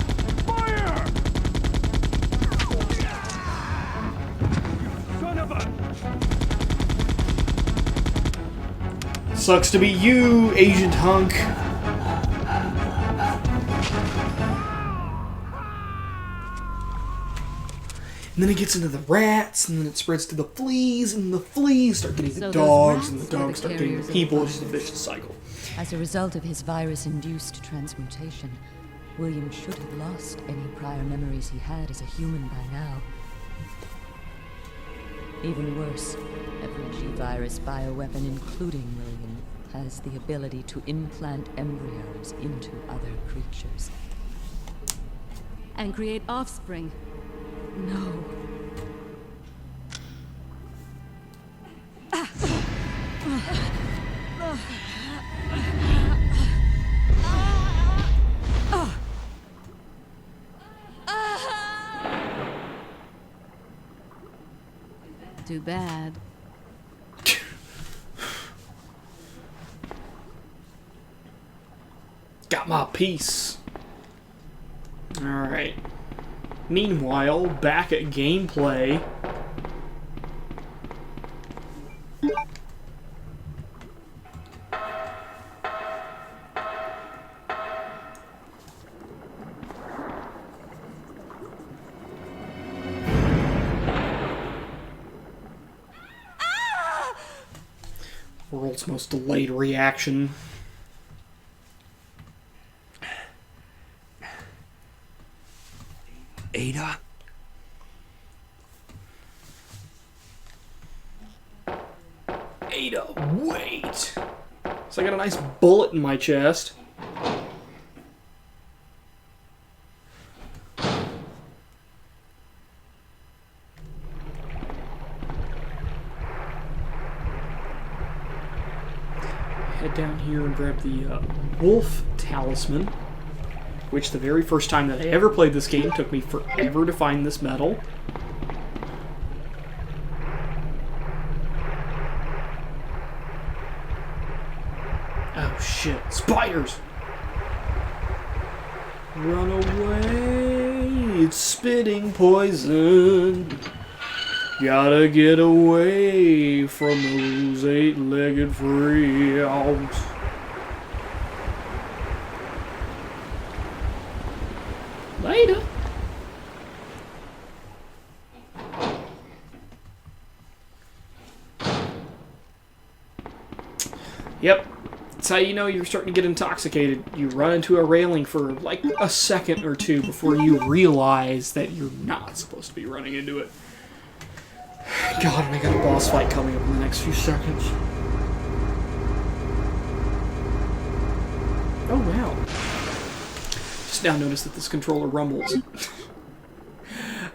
Fire! Son of a... Sucks to be you, Agent Hunk. And then it gets into the rats, and then it spreads to the fleas, and the fleas start getting the So those dogs, and the rats are dogs the start getting carriers the of people. the It's just a vicious cycle. As a result of his virus-induced transmutation, William should have lost any prior memories he had as a human by now. Even worse, every G-virus bioweapon, including William, has the ability to implant embryos into other creatures. And create offspring? No. too bad. Got my piece. Alright. Meanwhile, back at gameplay. World's most delayed reaction. Ada? Ada, wait! So I got a nice bullet in my chest. Head down here and grab the wolf talisman, which the very first time that I ever played this game took me forever to find this medal. Oh shit, spiders! Run away, it's spitting poison. Gotta get away from those eight-legged frogs. Later. Yep. That's how you know you're starting to get intoxicated. You run into a railing for like a second or two before you realize that you're not supposed to be running into it. God, and I got a boss fight coming up in the next few seconds. Oh, wow. Just now noticed that this controller rumbles.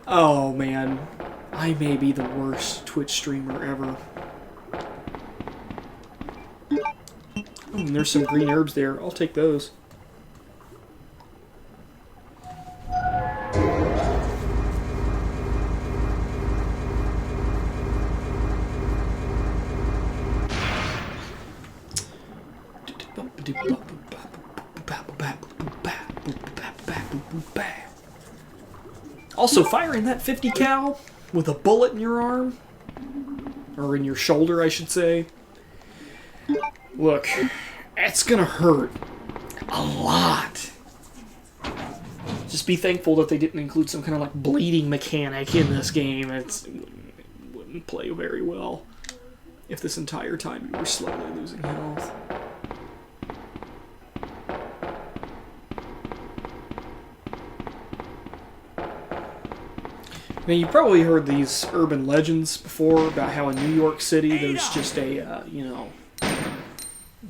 Oh, man. I may be the worst Twitch streamer ever. Oh, and there's some green herbs there. I'll take those. Also, firing that 50 cal with a bullet in your arm, or in your shoulder, I should say. Look, it's gonna hurt a lot. Just be thankful that they didn't include some kind of like bleeding mechanic in this game. It wouldn't play very well if this entire time you were slowly losing health. Now, you probably heard these urban legends before about how in New York City there's just a, you know,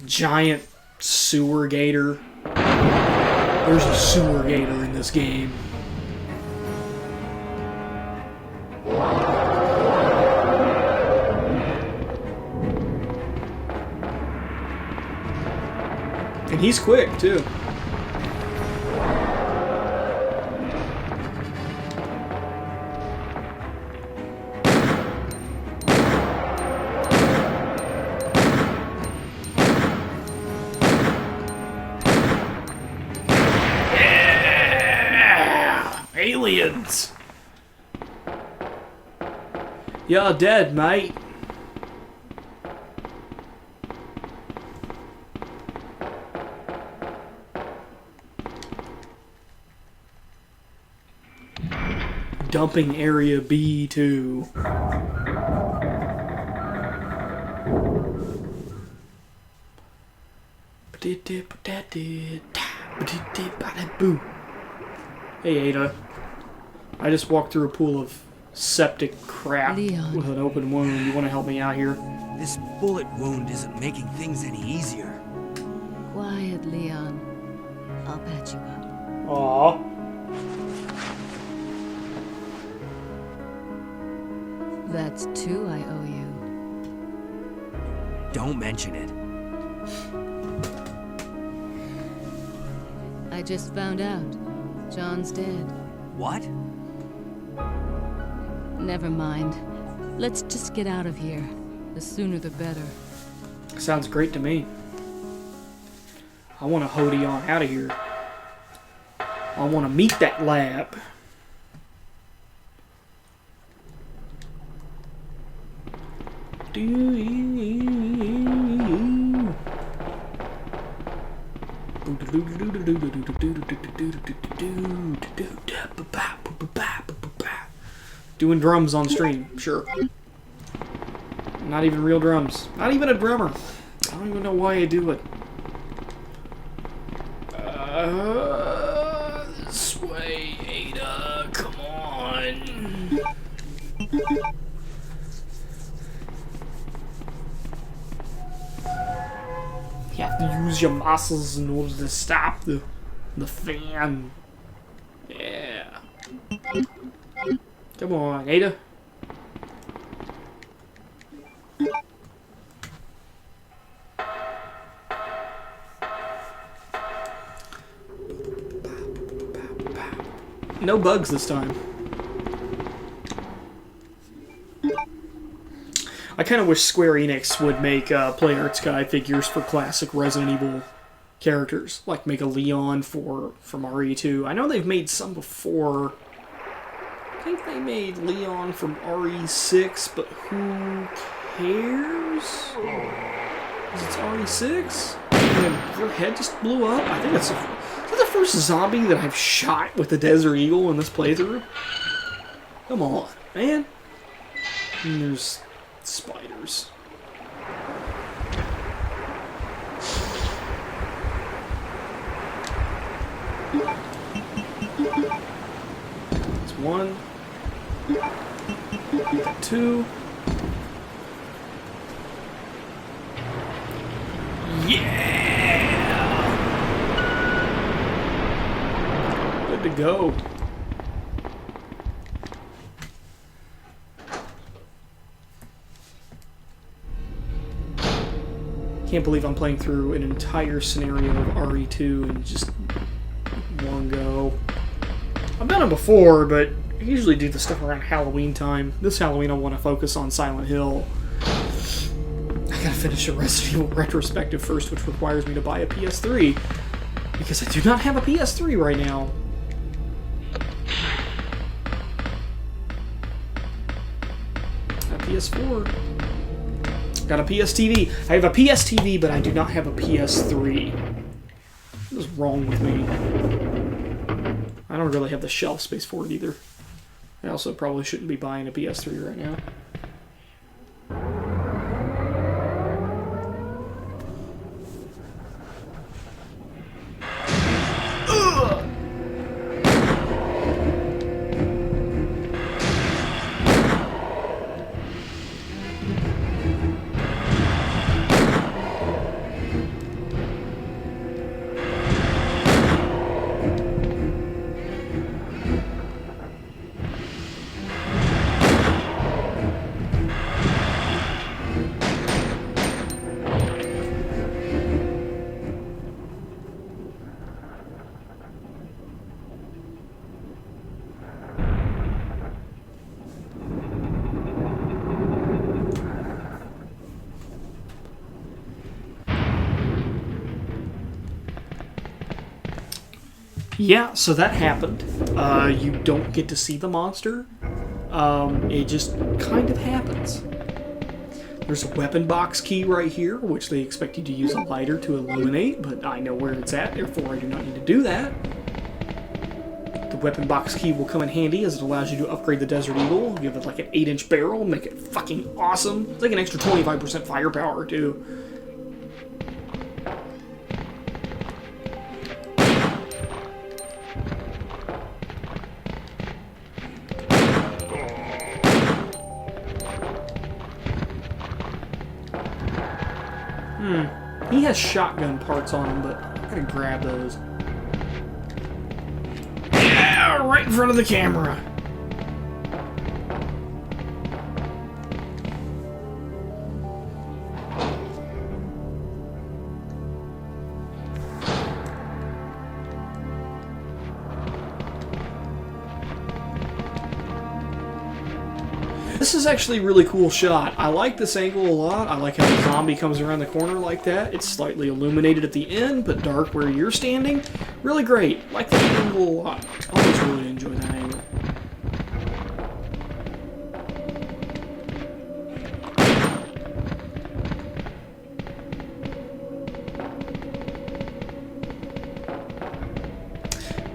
giant sewer gator. There's a sewer gator in this game. And he's quick, too. Aliens! You're dead, mate. Dumping area B2. Hey, Ada. I just walked through a pool of septic crap Leon. With an open wound. You want to help me out here? This bullet wound isn't making things any easier. Quiet, Leon. I'll patch you up. Aww. That's 2 I owe you. Don't mention it. I just found out. John's dead. What? Never mind. Let's just get out of here. The sooner the better. Sounds great to me. I want to hoodie on out of here. I want to meet that lab. Doing drums on stream, sure. Not even real drums. Not even a drummer. I don't even know why I do it. This way, Ada. Come on. You have to use your muscles in order to stop the fan. Yeah. Come on, Ada. No bugs this time. I kind of wish Square Enix would make Play Arts Guy figures for classic Resident Evil characters. Like make a Leon from RE2. I know they've made some before. I think they made Leon from RE6, but who cares? Because it's RE6? And her head just blew up? I think that's the first zombie that I've shot with the Desert Eagle in this playthrough. Come on, man. And there's spiders. That's one. Two. Yeah! Good to go. Can't believe I'm playing through an entire scenario of RE2 in just one go. I've done it before, but I usually do the stuff around Halloween time. This Halloween I want to focus on Silent Hill. I gotta finish a Resident Evil retrospective first, which requires me to buy a PS3. Because I do not have a PS3 right now. A PS4. Got a PSTV. I have a PSTV, but I do not have a PS3. What is wrong with me? I don't really have the shelf space for it either. I also probably shouldn't be buying a PS3 right now. Yeah, so that happened. You don't get to see the monster. It just kind of happens. There's a weapon box key right here, which they expect you to use a lighter to illuminate, but I know where it's at, therefore I do not need to do that. The weapon box key will come in handy as it allows you to upgrade the Desert Eagle, give it like an 8-inch barrel, make it fucking awesome. It's like an extra 25% firepower too. He has shotgun parts on him, but I gotta grab those. Yeah, right in front of the camera. This is actually a really cool shot. I like this angle a lot. I like how the zombie comes around the corner like that. It's slightly illuminated at the end, but dark where you're standing. Really great. Like that angle a lot. I always really enjoy that angle.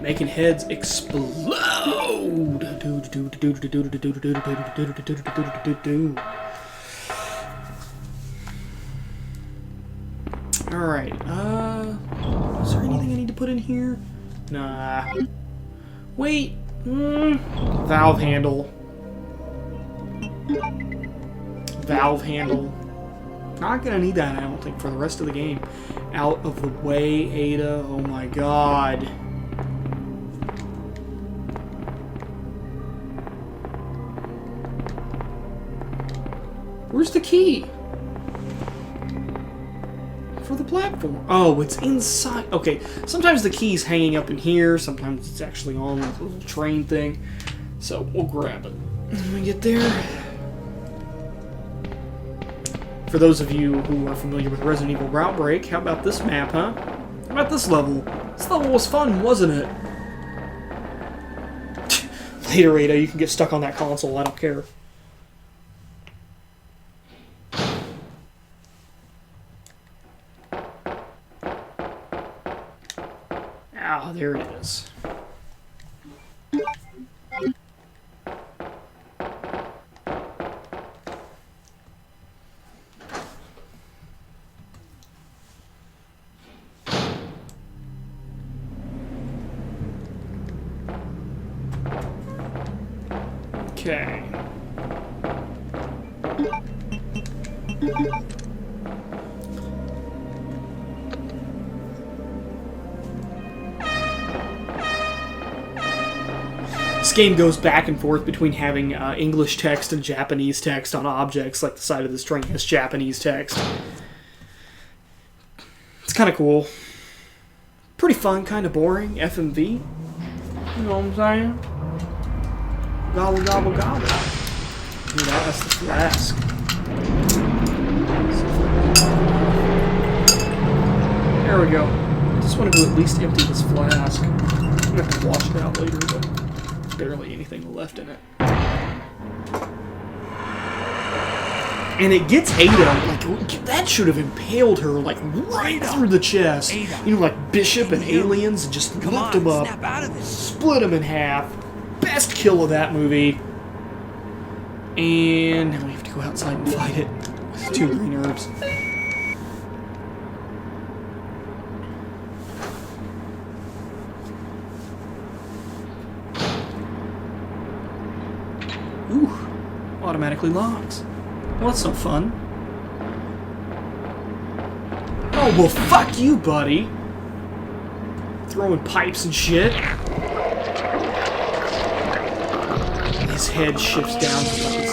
Making heads explode. Alright, is there anything I need to put in here? Nah. Wait. Valve handle. Valve handle. Not gonna need that, I don't think, for the rest of the game. Out of the way, Ada. Oh my god. Where's the key? For the platform. Oh, it's inside. Okay, sometimes the key's hanging up in here. Sometimes it's actually on like a little train thing. So we'll grab it when we get there. For those of you who are familiar with Resident Evil Outbreak, how about this map, huh? How about this level? This level was fun, wasn't it? Later, Ada, you can get stuck on that console. I don't care. Ah, there it is. Okay. This game goes back and forth between having English text and Japanese text on objects, like the side of this train has Japanese text. It's kind of cool. Pretty fun, kind of boring. FMV. You know what I'm saying? Gobble, gobble, gobble. Dude, that's the flask. There we go. I just wanted to at least empty this flask. I'm gonna have to wash it out later, but there's barely anything left in it. And it gets Ada, like, that should have impaled her, like, right through the chest. You know, like Bishop and Aliens, and just lift them up, split them in half. Best kill of that movie. And now we have to go outside and fight it with 2 green herbs. Ooh, automatically locks. Well, that's no fun. Oh, well, fuck you, buddy. Throwing pipes and shit. His head shifts down to like his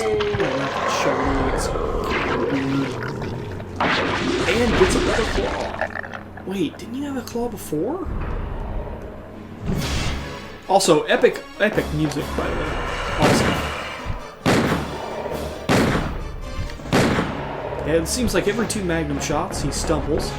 shoulder. And gets another claw. Wait, didn't you have a claw before? Also, epic music, by the way. Awesome. Yeah, it seems like every 2 magnum shots, he stumbles.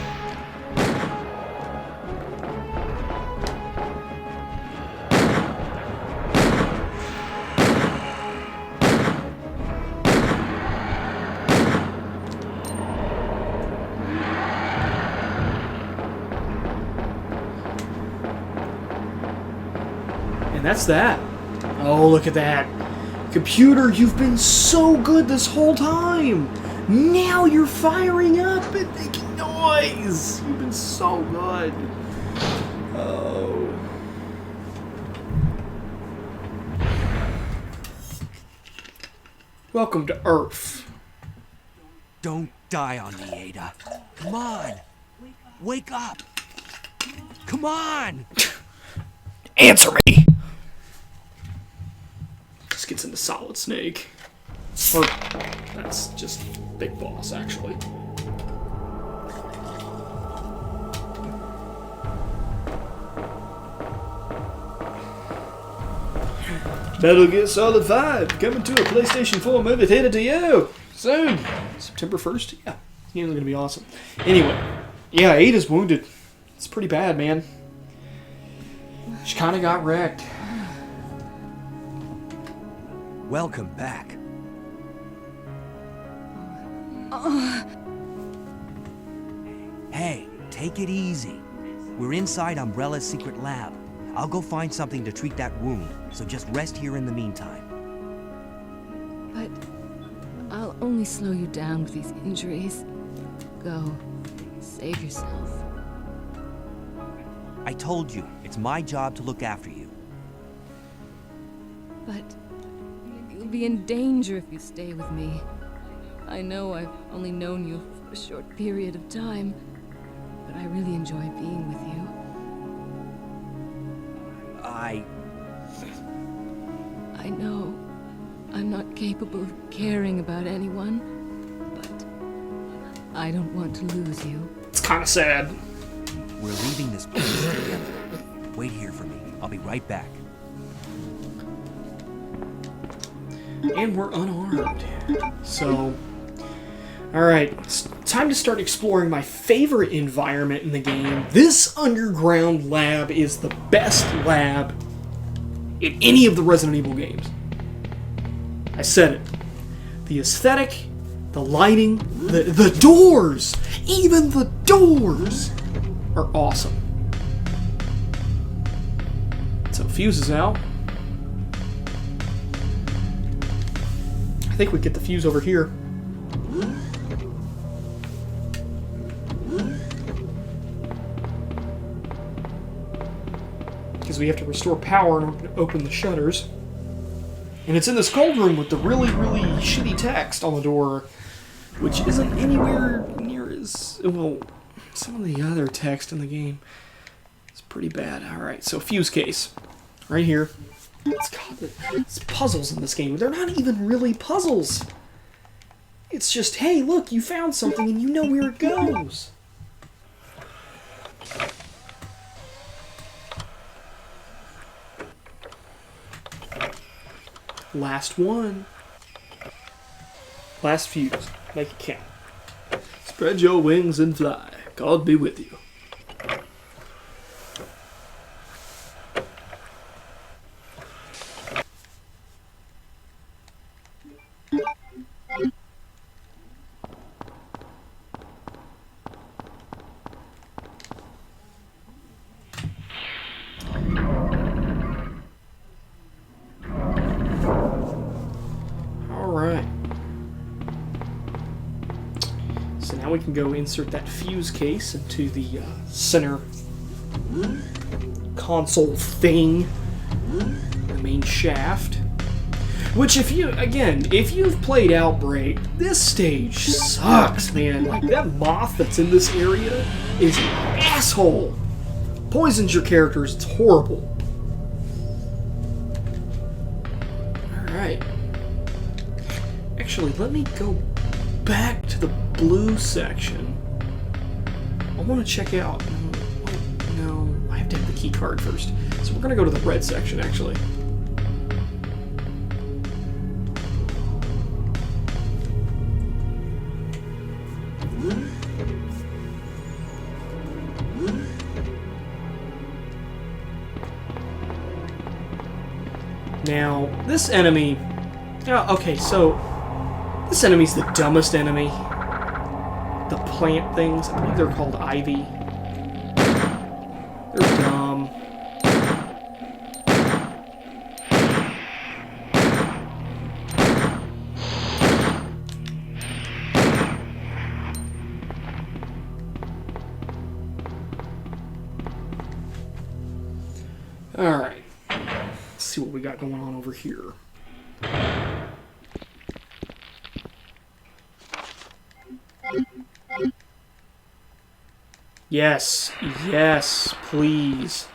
And that's that. Oh, look at that. Computer, you've been so good this whole time! Now you're firing up and making noise! You've been so good. Oh. Welcome to Earth. Don't die on me, Ada. Come on. Wake up. Come on. Answer me! Just gets into Solid Snake. Or, that's just Big Boss, actually. Metal Gear Solid 5 coming to a PlayStation 4 movie theater to you soon. September 1st? Yeah. It's going to be awesome. Anyway, yeah, Ada's wounded. It's pretty bad, man. She kind of got wrecked. Welcome back. Hey, take it easy. We're inside Umbrella's secret lab. I'll go find something to treat that wound, so just rest here in the meantime. But I'll only slow you down with these injuries. Go. Save yourself. I told you, it's my job to look after you. But you'll be in danger if you stay with me. I know I've only known you for a short period of time, but I really enjoy being with you. I know I'm not capable of caring about anyone, but I don't want to lose you. It's kind of sad. We're leaving this place together. Wait here for me. I'll be right back. And we're unarmed. So, alright, it's time to start exploring my favorite environment in the game. This underground lab is the best lab in any of the Resident Evil games. I said it. The aesthetic, the lighting, the doors, even the doors are awesome. So fuse is out. I think we get the fuse over here. Because we have to restore power and open the shutters. And it's in this cold room with the really, really shitty text on the door, which isn't anywhere near as... well, some of the other text in the game is pretty bad. Alright, so fuse case. Right here. It's puzzles in this game. They're not even really puzzles. It's just, hey, look, you found something and you know where it goes. Last one. Last fuse. Make it count. Spread your wings and fly. God be with you. We can go insert that fuse case into the center console thing, the main shaft. Which, if you've played Outbreak, this stage sucks, man. Like, that moth that's in this area is an asshole. Poisons your characters. It's horrible. Alright. Actually, let me go back to the blue section. I want to check out... No, I have to have the key card first. So we're going to go to the red section, actually. Now, this enemy... okay, so... This enemy's the dumbest enemy. The plant things, I believe they're called Ivy. They're dumb. Alright. Let's see what we got going on over here. Yes, yes, please.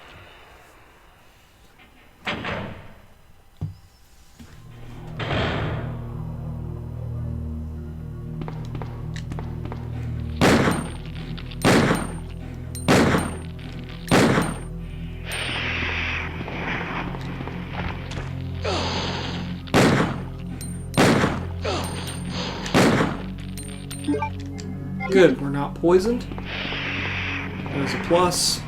Good, we're not poisoned. There's a plus.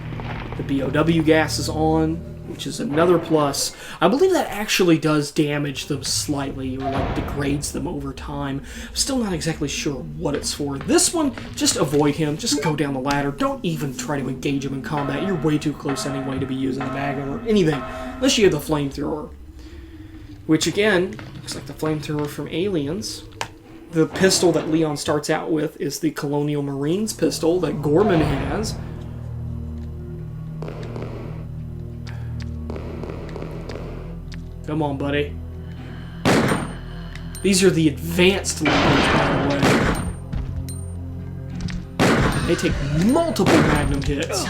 The BOW gas is on, which is another plus. I believe that actually does damage them slightly, or like degrades them over time. I'm still not exactly sure what it's for. This one, just avoid him. Just go down the ladder. Don't even try to engage him in combat. You're way too close anyway to be using the Magnum or anything, unless you have the flamethrower. Which again, looks like the flamethrower from Aliens. The pistol that Leon starts out with is the Colonial Marines pistol that Gorman has. Come on, buddy. These are the advanced levels, by the way. They take multiple Magnum hits.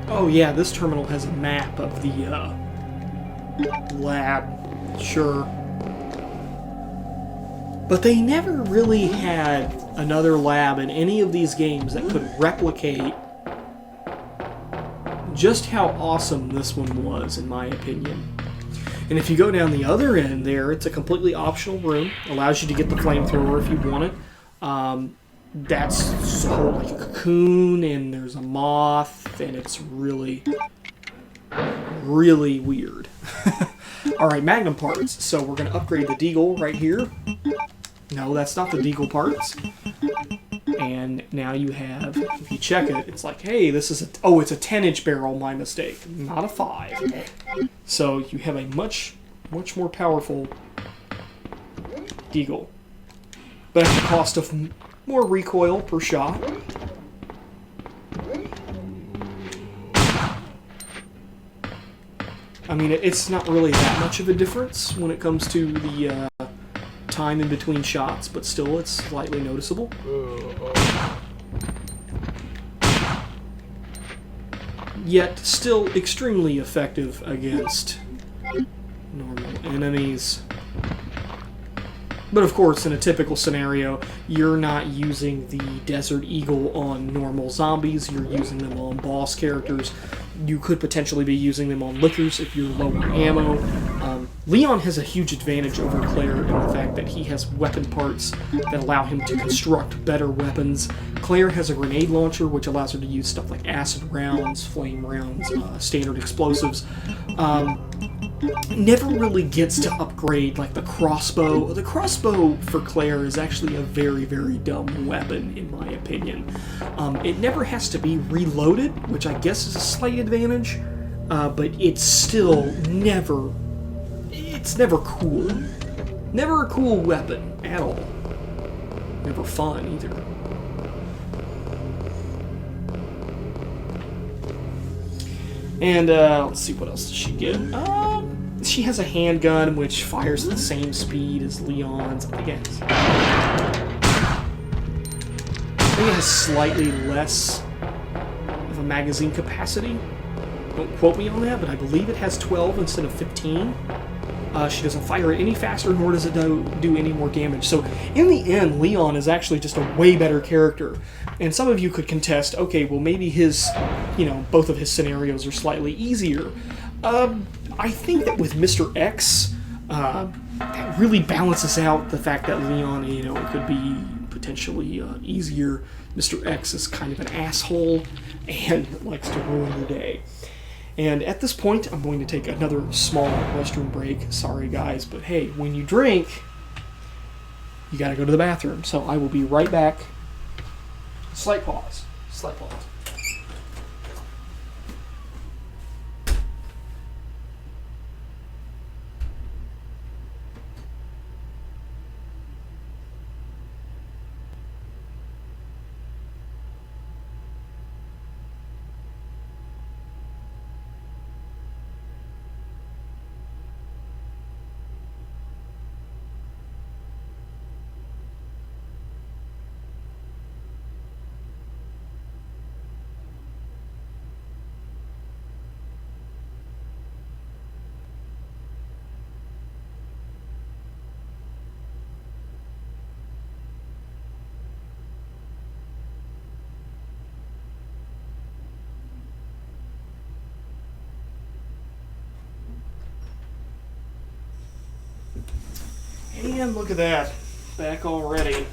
Oh yeah, this terminal has a map of the lab, sure. But they never really had another lab in any of these games that could replicate just how awesome this one was, in my opinion. And if you go down the other end there, it's a completely optional room. Allows you to get the flamethrower if you want it. That's sort of like a cocoon, and there's a moth, and it's really, really weird. Alright, Magnum parts. So we're going to upgrade the Deagle right here. No, that's not the Deagle parts. And now you have, if you check it, it's like, hey, this is a, oh, it's a 10-inch barrel, my mistake, not a 5. So you have a much more powerful Deagle. But at the cost of more recoil per shot. I mean, it's not really that much of a difference when it comes to the time in between shots, but still it's slightly noticeable. Yet still extremely effective against normal enemies. But of course, in a typical scenario, you're not using the Desert Eagle on normal zombies, you're using them on boss characters. You could potentially be using them on lickers if you're low on ammo. Leon has a huge advantage over Claire in the fact that he has weapon parts that allow him to construct better weapons. Claire has a grenade launcher, which allows her to use stuff like acid rounds, flame rounds, standard explosives. Never really gets to upgrade like the crossbow. The crossbow for Claire is actually a very, very dumb weapon in my opinion. It never has to be reloaded, which I guess is a slight advantage, but it's still never cool. Never a cool weapon at all. Never fun either. And let's see, what else does she get? She has a handgun which fires at the same speed as Leon's. I think it has slightly less of a magazine capacity. Don't quote me on that, but I believe it has 12 instead of 15. She doesn't fire it any faster, nor does it do any more damage. So in the end, Leon is actually just a way better character. And some of you could contest, okay, well maybe his, both of his scenarios are slightly easier. I think that with Mr. X, that really balances out the fact that Leon, it could be potentially easier. Mr. X is kind of an asshole and likes to ruin your day. And at this point, I'm going to take another small restroom break. Sorry, guys, but hey, when you drink, you gotta go to the bathroom. So I will be right back. Slight pause. Slight pause. And look at that. Back already.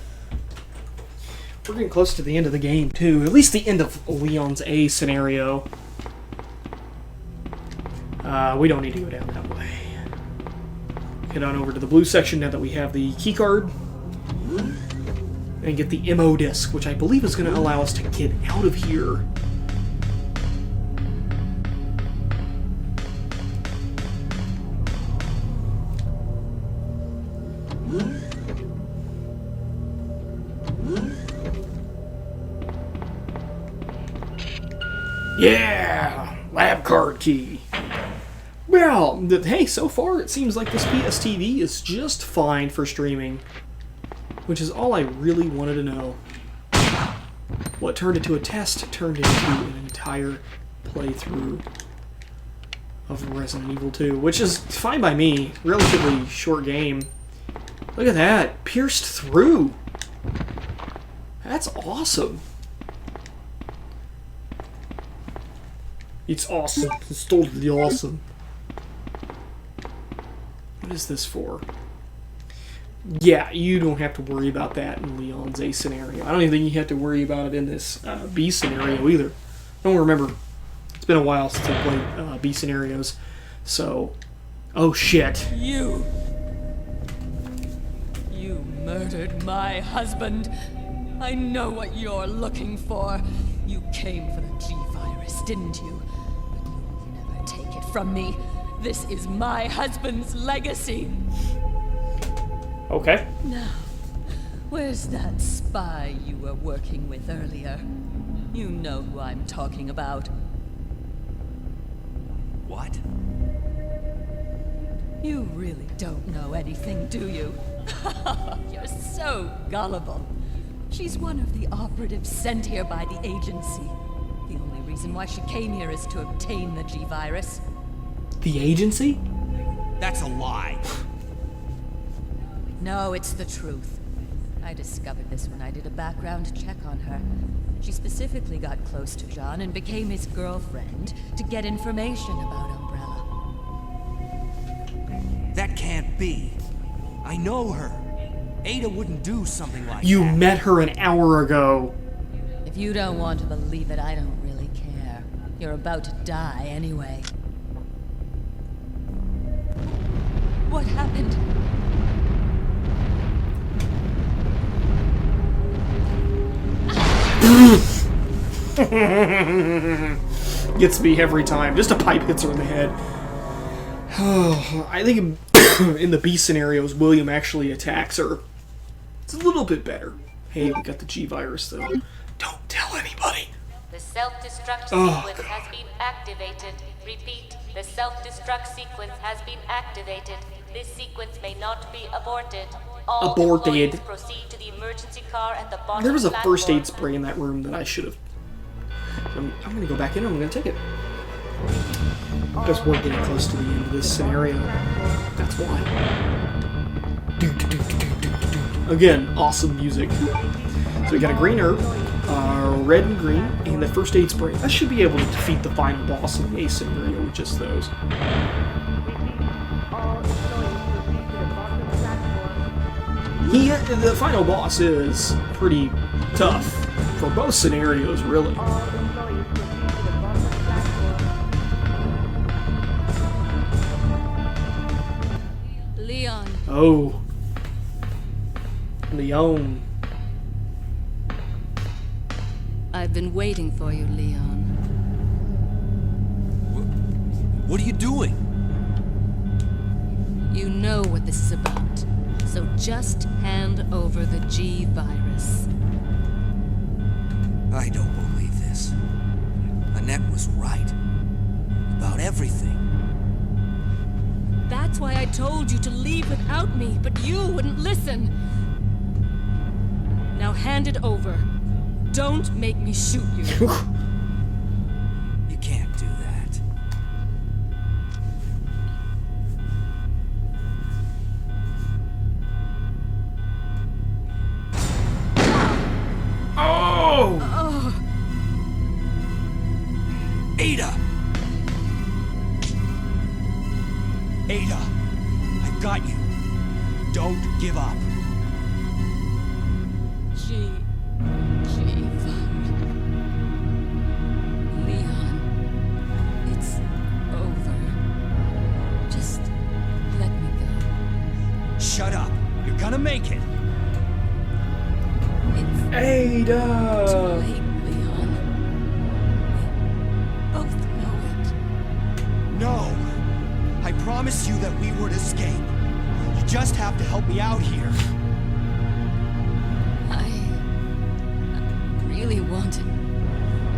We're getting close to the end of the game, too. At least the end of Leon's A scenario. We don't need to go down that way. Head on over to the blue section now that we have the keycard. And get the MO disc, which I believe is going to allow us to get out of here. Yeah! Lab card key. Well, hey, so far it seems like this PSTV is just fine for streaming. Which is all I really wanted to know. What turned into a test turned into an entire playthrough of Resident Evil 2, which is fine by me. Relatively short game. Look at that. Pierced through. That's awesome. It's awesome. It's totally awesome. What is this for? Yeah, you don't have to worry about that in Leon's A scenario. I don't even think you have to worry about it in this B scenario either. I don't remember. It's been a while since I played B scenarios. So, oh shit. You murdered my husband. I know what you're looking for. You came for the G-Virus, didn't you? But you'll never take it from me. This is my husband's legacy. Okay. Now, where's that spy you were working with earlier? You know who I'm talking about. What? You really don't know anything, do you? You're so gullible. She's one of the operatives sent here by the agency. The only reason why she came here is to obtain the G-Virus. The agency? That's a lie. No, it's the truth. I discovered this when I did a background check on her. She specifically got close to John and became his girlfriend to get information about Umbrella. That can't be. I know her. Ada wouldn't do something like You that. met her an hour ago. If you don't want to believe it, I don't really care. You're about to die anyway. What happened? Gets me every time. Just a pipe hits her in the head. I think in the B scenarios, William actually attacks her. It's a little bit better. Hey, we got the G-Virus, though. Don't tell anybody. The self-destruct sequence has been activated. Repeat, the self-destruct sequence has been activated. This sequence may not be aborted. All employees proceed to the emergency car at the bottom. There was a first aid spray in that room that I should have. I'm going to go back in and I'm going to take it. Because we're getting close to the end of this scenario. That's why. Again, awesome music. So we got a green herb, red and green, and the first aid spray. That should be able to defeat the final boss in the A scenario with just those. The final boss is pretty tough for both scenarios, really. Leon. Oh. Leon. I've been waiting for you, Leon. What are you doing? You know what this is about, so just hand over the G-Virus. I don't believe this. Annette was right. About everything. That's why I told you to leave without me, but you wouldn't listen. Now hand it over. Don't make me shoot you. You can't do that. Oh! Ada! Ada, I've got you. Don't give Ada! Too late, Leon. We both know it. No! I promised you that we would escape. You just have to help me out here. I really wanted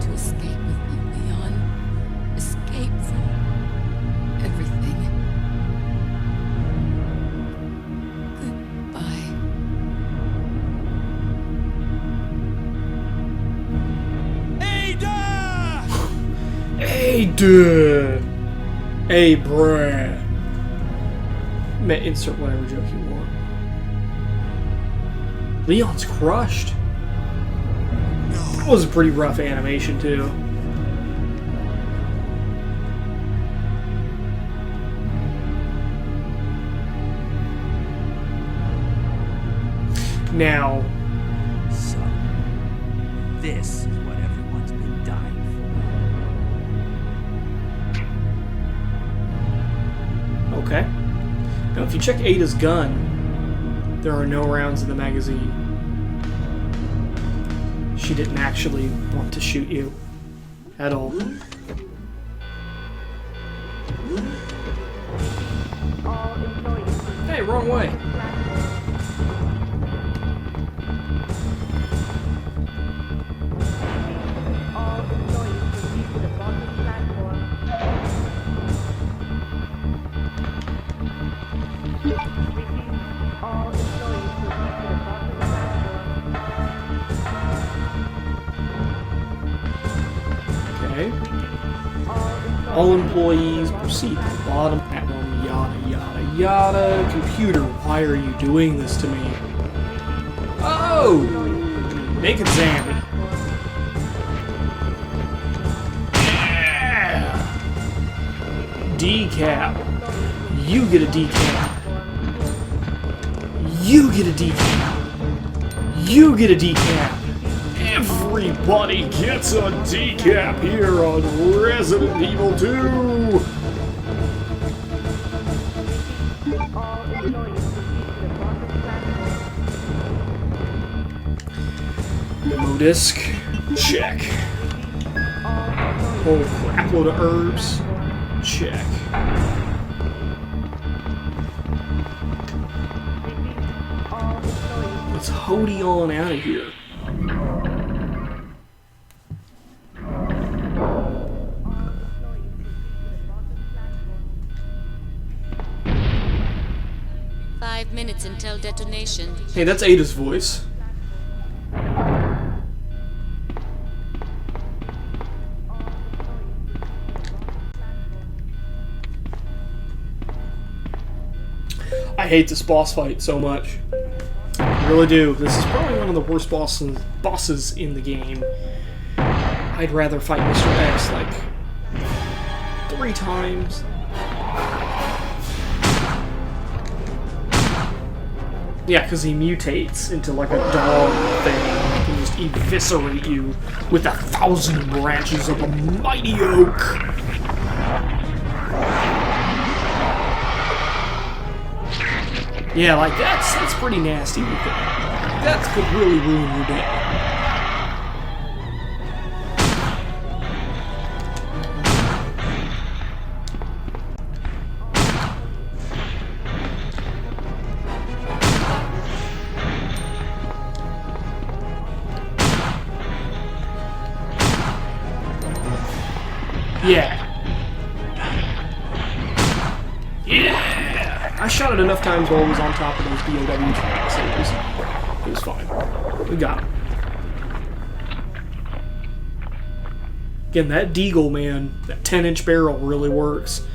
to escape with you, Leon. Escape from everything. Goodbye. Ada! Hey, bruh. Insert whatever joke you want. Leon's crushed. That was a pretty rough animation, too. Now. So, this is what everyone's been dying for. Okay. Now, if you check Ada's gun, there are no rounds in the magazine. She didn't actually want to shoot you at all. Hey, wrong way. All employees proceed to the bottom platform, yada yada yada. Computer, why are you doing this to me? Oh! Make it Zammy. Yeah! Decap. You get a decap. You get a decap. You get a decap. Everybody gets a decap here on Resident Evil 2! Demo disc, check. Whole crap load of herbs, check. Let's hoody on out of here. Minutes until detonation. Hey, that's Ada's voice. I hate this boss fight so much. I really do. This is probably one of the worst bosses in the game. I'd rather fight Mr. X like 3 times. Yeah, because he mutates into like a dog thing and can just eviscerate you with 1,000 branches of a mighty oak. Yeah, like that's pretty nasty. That could really ruin your day. Yeah. Yeah! I shot it enough times while I was on top of those BOW tracks, so it was fine. We got him. Again, that Deagle, man, that 10-inch barrel really works.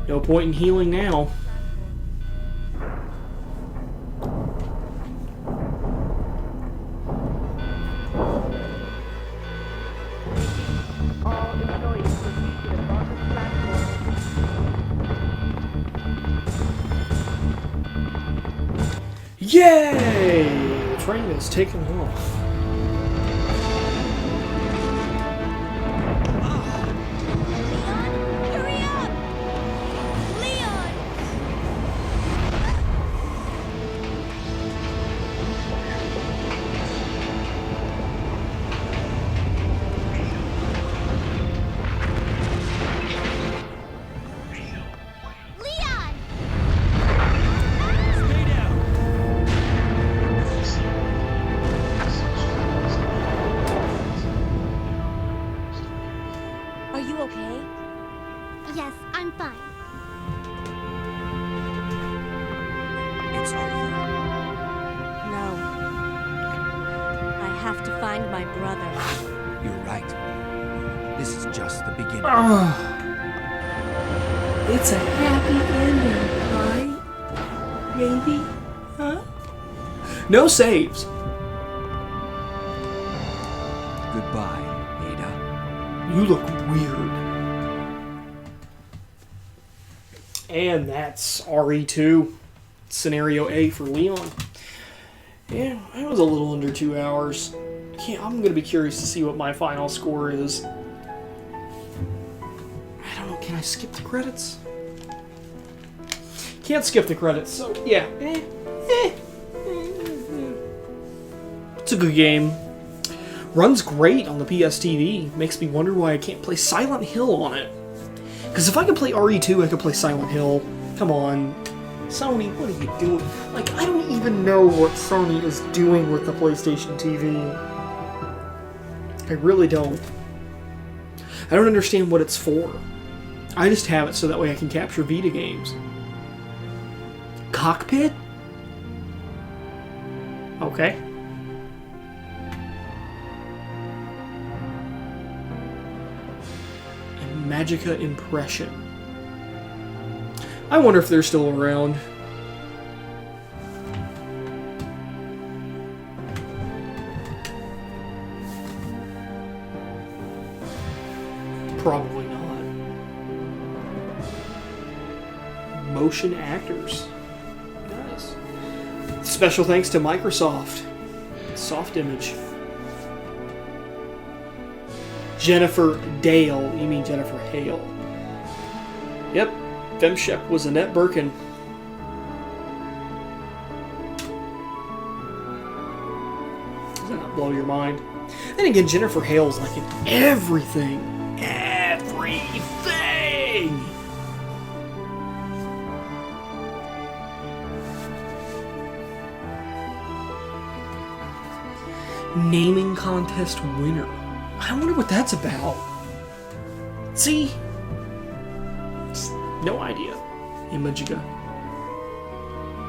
No point in healing now. Yay! The train is taking off. Hurry up! Leon! it's over. No. I have to find my brother. You're right. This is just the beginning. It's a happy ending, right? Maybe? Huh? No saves. Goodbye, Ada. You look weird. And that's RE2. Scenario A for Leon. Yeah, it was a little under 2 hours. Yeah, I'm gonna be curious to see what my final score is. I don't know, can I skip the credits? Can't skip the credits, so yeah. It's a good game. Runs great on the PSTV. Makes me wonder why I can't play Silent Hill on it. Because if I could play RE2, I could play Silent Hill. Come on. Sony, what are you doing? Like, I don't even know what Sony is doing with the PlayStation TV. I really don't. I don't understand what it's for. I just have it so that way I can capture Vita games. Cockpit? Okay. And Magica Impression. I wonder if they're still around. Probably not. Motion actors. Nice. Special thanks to Microsoft. Soft Image. Jennifer Dale. You mean Jennifer Hale. Yep. Femshep was Annette Birkin. Does that not blow your mind? Then again, Jennifer Hale's like in everything. Everything! Naming contest winner. I wonder what that's about. See? Just no idea. Imagiga.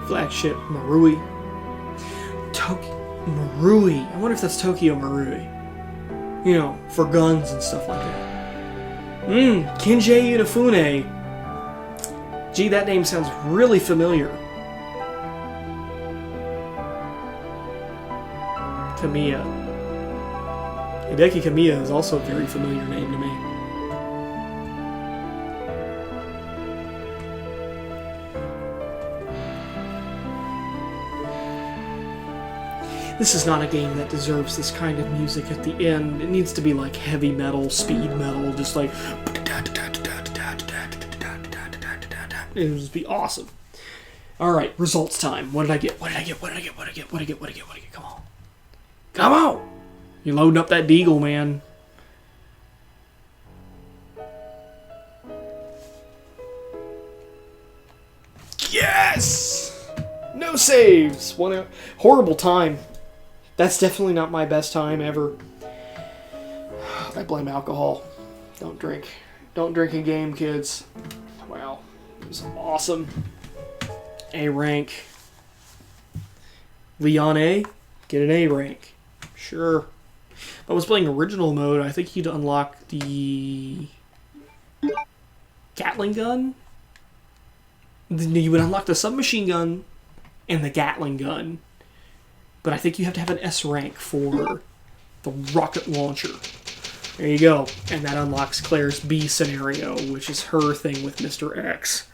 Flagship Marui. Marui. I wonder if that's Tokyo Marui. You know, for guns and stuff like that. Kinjei Inafune. Gee, that name sounds really familiar. Kamiya. Hideki Kamiya is also a very familiar name to me. This is not a game that deserves this kind of music at the end. It needs to be like heavy metal, speed metal, just like... It would just be awesome. Alright, results time. What did I get? What did I get? What did I get? What did I get? What did I get? What did I get? What did I get? Come on. Come on! You're loading up that deagle, man. Yes! No saves! Horrible time. That's definitely not my best time ever. I blame alcohol. Don't drink. Don't drink in game, kids. Wow. It was awesome. A rank. Leon A? Get an A rank. Sure. If I was playing original mode, I think you'd unlock the Gatling gun. You would unlock the submachine gun and the Gatling gun. But I think you have to have an S rank for the rocket launcher. There you go. And that unlocks Claire's B scenario, which is her thing with Mr. X.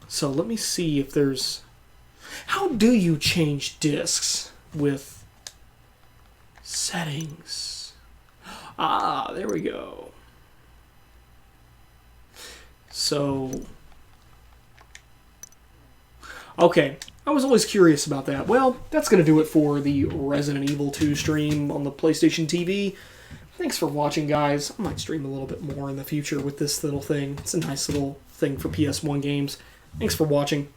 So let me see if there's... How do you change discs with settings? Ah, there we go. So... Okay. I was always curious about that. Well, that's going to do it for the Resident Evil 2 stream on the PlayStation TV. Thanks for watching, guys. I might stream a little bit more in the future with this little thing. It's a nice little thing for PS1 games. Thanks for watching.